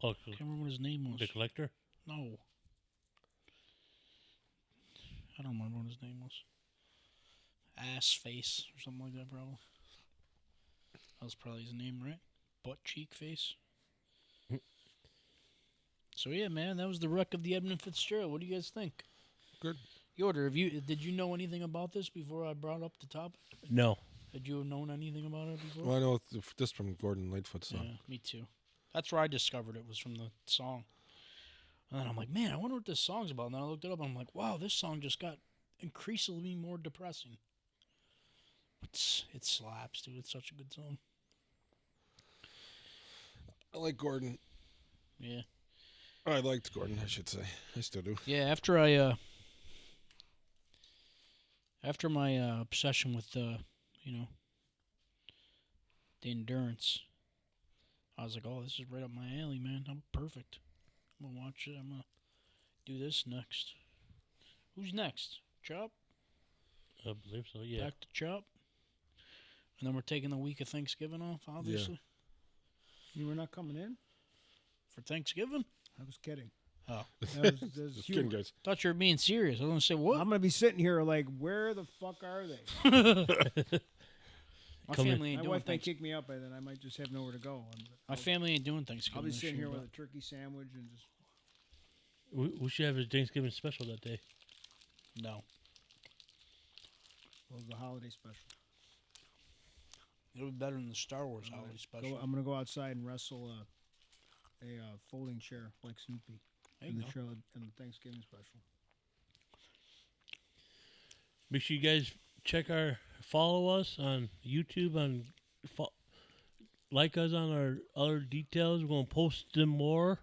Oh, Can't remember what his name was. the collector? No. I don't remember what his name was. Ass face or something like that, probably. That was probably his name, right? Butt cheek face. So yeah, man, that was the wreck of the Edmund Fitzgerald. What do you guys think? Good. Yoder, did you know anything about this before I brought up the topic? No. Had you known anything about it before? Well, I know this from Gordon Lightfoot's song. Yeah, me too. That's where I discovered it, was from the song. And then I'm like, man, I wonder what this song's about. And then I looked it up, and I'm like, wow, this song just got increasingly more depressing. It slaps, dude. It's such a good song. I like Gordon. Yeah. I liked Gordon, I should say. I still do. Yeah, after my obsession with the endurance, I was like, oh, this is right up my alley, man. I'm perfect. I'm gonna watch it. I'm gonna do this next. Who's next? Chop? I believe so, yeah. Back to Chop. And then we're taking the week of Thanksgiving off, obviously. You were not coming in? For Thanksgiving? I was kidding. Oh. That was Just kidding, humor. guys. Thought you were being serious. I was gonna say, what? I'm going to be sitting here like, where the fuck are they? My Come in. family ain't My doing wife may Thanksgiving. kick me up, and then I might just have nowhere to go. My family ain't doing Thanksgiving. I'll be this sitting year, here with but- a turkey sandwich and just... We should have a Thanksgiving special that day. No. Well, the holiday special. It'll be better than the Star Wars holiday special. I'm going to go outside and wrestle a folding chair like Snoopy There in you the go. show in the Thanksgiving special. Make sure you guys follow us on YouTube, like us on our other details. We're going to post them more.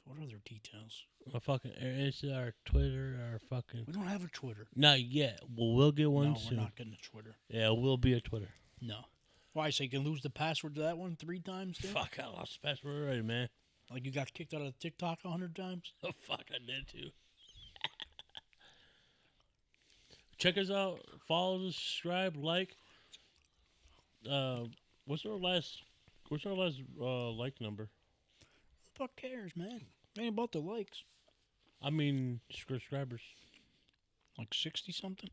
What other details? Our fucking Insta, our Twitter, our fucking... We don't have a Twitter. Not yet. Well, we'll get one No, soon. we're not getting a Twitter. Yeah, we'll be a Twitter. No. Why? So you can lose the password to that one 3 times? Dude? Fuck, I lost the password already, man. Like you got kicked out of TikTok 100 times? Oh, fuck, I did too. Check us out. Follow us, subscribe, like. What's our last like number? Who the fuck cares, man? It ain't about the likes. I mean, subscribers. Like 60 something?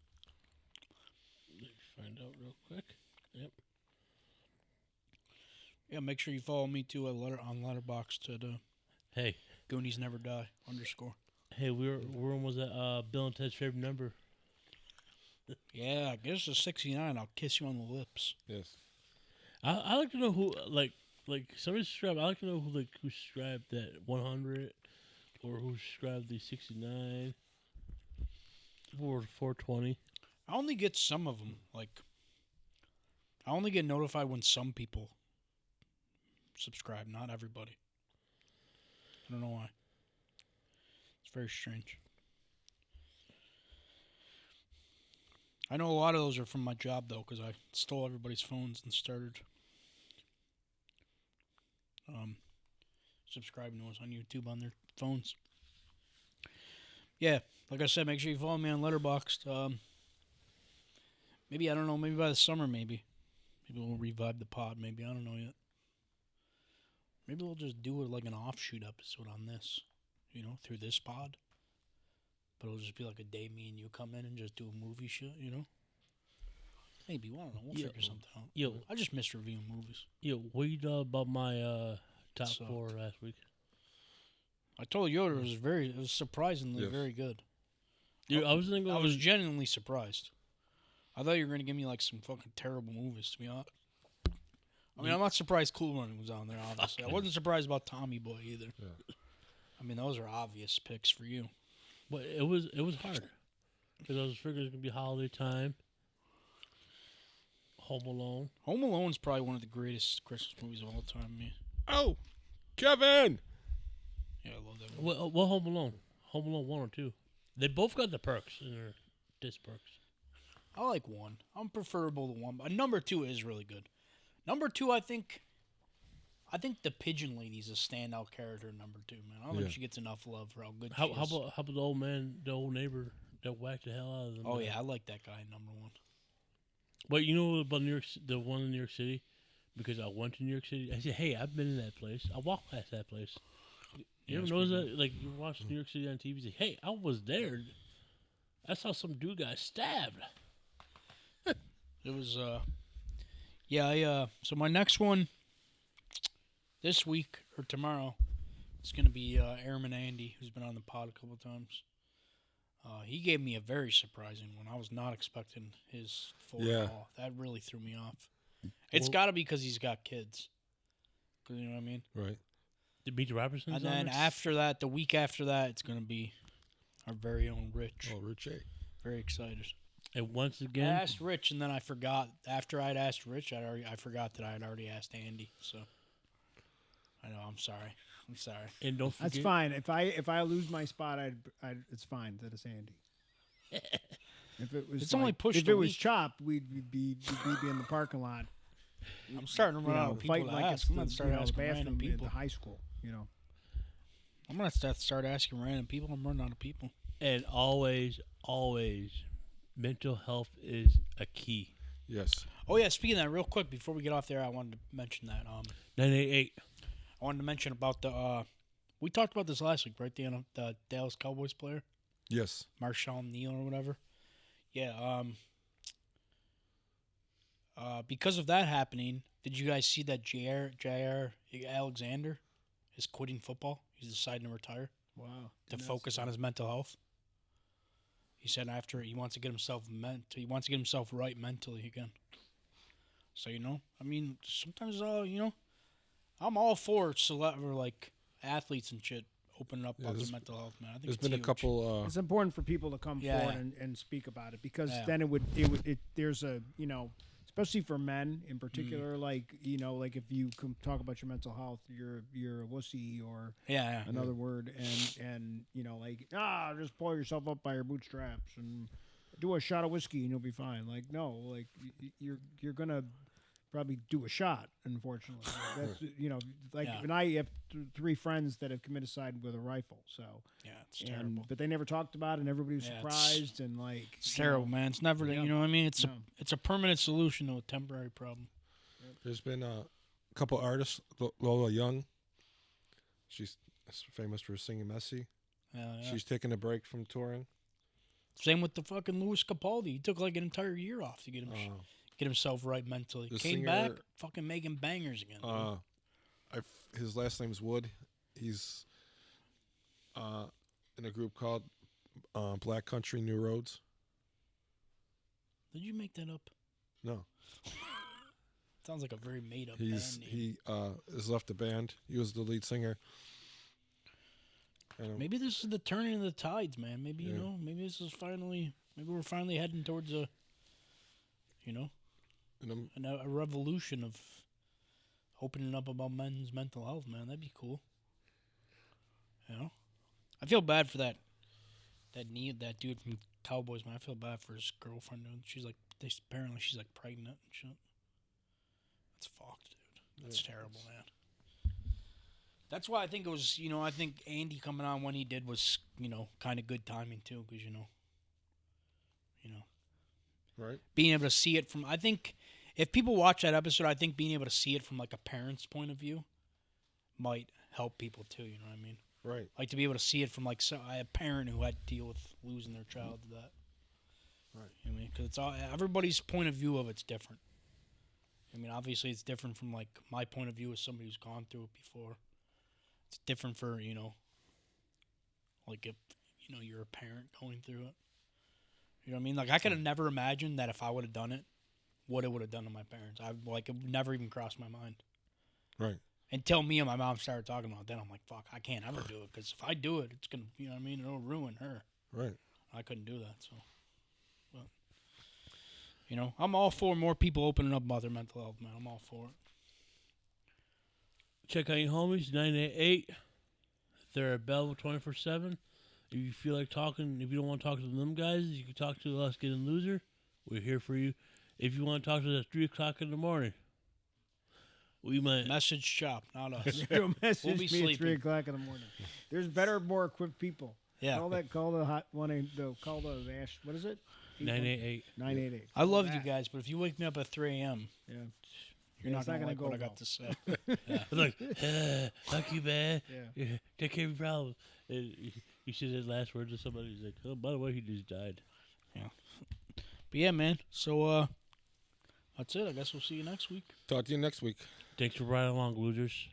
Let's find out real quick. Yep. Yeah, make sure you follow me too on Letterboxd at Hey, Goonies Never Die _. hey, we're almost at Bill and Ted's favorite number. Yeah, I guess it's 69. I'll kiss you on the lips. Yes. I like to know who like somebody subscribed. I like to know who subscribed that 100 or who subscribed the 69 or 420. I only get some of them. Like, I only get notified when some people subscribe, not everybody. I don't know why. It's very strange. I know a lot of those are from my job, though, because I stole everybody's phones and started subscribing to us on YouTube on their phones. Yeah, like I said, make sure you follow me on Letterboxd. Maybe, I don't know, maybe by the summer, maybe. Maybe we'll revive the pod, maybe. I don't know yet. Maybe we'll just do it like an offshoot episode on this, through this pod. But it'll just be like a day me and you come in and just do a movie shit, Maybe, I don't know. We'll figure something out. Yo, I just miss reviewing movies. yo, what you know about my top Sucked. 4 last week? I told you it was surprisingly Yes. very good. Dude, I was thinking. I was genuinely surprised. I thought you were going to give me like some fucking terrible movies, to be honest. I mean, I'm not surprised Cool Running was on there, obviously. I wasn't surprised about Tommy Boy either. Yeah. I mean, those are obvious picks for you. But it was hard because I was figuring it was gonna be holiday time. Home Alone. Home Alone's probably one of the greatest Christmas movies of all time, man. Oh, Kevin! Yeah, I love that movie. What Home Alone? Home Alone 1 or 2? They both got the perks in their disc perks. I like 1. I'm preferable to 1, but number 2 is really good. Number 2, I think the Pigeon Lady's a standout character in number 2, man. I don't Yeah. think she gets enough love for how good How she is. about the old man, the old neighbor that whacked the hell out of them? Oh, yeah, I like that guy in number 1. But you know about the one in New York City? Because I went to New York City. I said, hey, I've been in that place. I walked past that place. You ever it's notice pretty that? Like, you watch New York City on TV, you say, hey, I was there. I saw some dude got stabbed. It was, so my next one this week or tomorrow is going to be Airman Andy, who's been on the pod a couple of times. He gave me a very surprising one. I was not expecting his full call. That really threw me off. It's got to be because he's got kids. 'Cause you know what I mean? Right. To beat the Robertsons. And then after that, the week after that, it's going to be our very own Rich. Oh, Rich A. Very excited. And once I again, asked Rich, and then I forgot. After I'd asked Rich, I forgot that I had already asked Andy. So I know. I'm sorry. and don't forget. That's fine. If I lose my spot, it's fine that it's Andy. If it was It's only pushed if a it was week. Chop, we'd be in the parking lot. I'm starting to run out of people fighting to like ask. it's I'm going to start the asking random bathroom at people. the high school. I'm going to start asking random people. I'm running out of people. And always, mental health is a key. Yes. Oh, yeah. Speaking of that, real quick, before we get off there, I wanted to mention that. 988. I wanted to mention about the. We talked about this last week, right? The Dallas Cowboys player, Yes. Marshawn Neal or whatever. Yeah. Because of that happening, did you guys see that J.R. Alexander is quitting football? He's deciding to retire Wow. to focus on his mental health. He said after he wants to get himself right mentally again. So I mean, sometimes I'm all for athletes and shit opening up about their mental health, man. I think There's it's been a huge. couple. It's important for people to come Yeah. forward and speak about it because Yeah. then there's a especially for men in particular, like if you can talk about your mental health, you're a wussy or Yeah. another word, and just pull yourself up by your bootstraps and do a shot of whiskey and you'll be fine. Like no, like you're gonna probably do a shot. Unfortunately, that's Yeah. and I have three friends that have committed suicide with a rifle. So Yeah, it's terrible. but they never talked about it, and everybody was Yeah, surprised and like It's terrible, man. It's never, Yeah. you know what I mean? It's No. a permanent solution to a temporary problem. There's been a couple artists. Lola Young. She's famous for singing "Messy." Yeah. She's taking a break from touring. Same with the fucking Louis Capaldi. He took like an entire year off to get himself right mentally. The Came singer- back, fucking making bangers again. dude. His last name's Wood. He's in a group called Black Country New Roads. Did you make that up? No, Sounds like a very made up band name. he has left the band. He was the lead singer. Maybe this is the turning of the tides, man. Maybe Yeah. maybe this is maybe we're finally heading towards a revolution of opening up about men's mental health, man. That'd be cool. I feel bad for that dude from Cowboys, man. I feel bad for his girlfriend, dude. Apparently she's like pregnant and shit. That's fucked, dude. That's terrible, man. That's why I think it was, I think Andy coming on when he did was, kind of good timing too, because Right. being able to see it from, I think if people watch that episode, I think being able to see it from like a parent's point of view might help people too. You know what I mean? Right. Like to be able to see it from like a parent who had to deal with losing their child to that. Right. You know what I mean? Because it's all everybody's point of view of it's different. I mean, obviously it's different from like my point of view as somebody who's gone through it before. It's different for like if you're a parent going through it. You know what I mean? Like I could have never imagined that if I would have done it, what it would have done to my parents. It would never even crossed my mind. Right. Until me and my mom started talking about it, then I'm like, fuck, I can't ever do it because if I do it, it's gonna, you know what I mean? It'll ruin her. Right. I couldn't do that, so. But, I'm all for more people opening up about their mental health, man. I'm all for it. Check out your homies, 988. They're available 24/7. If you feel like talking, if you don't want to talk to them guys, you can talk to us, Getting Loser. We're here for you. If you want to talk to us at 3 o'clock in the morning, we might. Message Chop, not us. You'll message We'll be me at sleeping. 3 o'clock in the morning. There's better, more equipped people. Yeah. Call the hot one. Call the Ash. What is it? 988. 988. I love you guys, but if you wake me up at 3 a.m., Yeah. you're not it's going to not like gonna what go I well. got to say. Like, fuck you, man. Yeah. Take care of your problems. And you see the last words of somebody. He's like, oh, by the way, he just died. But yeah, man. So, that's it. I guess we'll see you next week. Talk to you next week. Thanks for riding along, losers.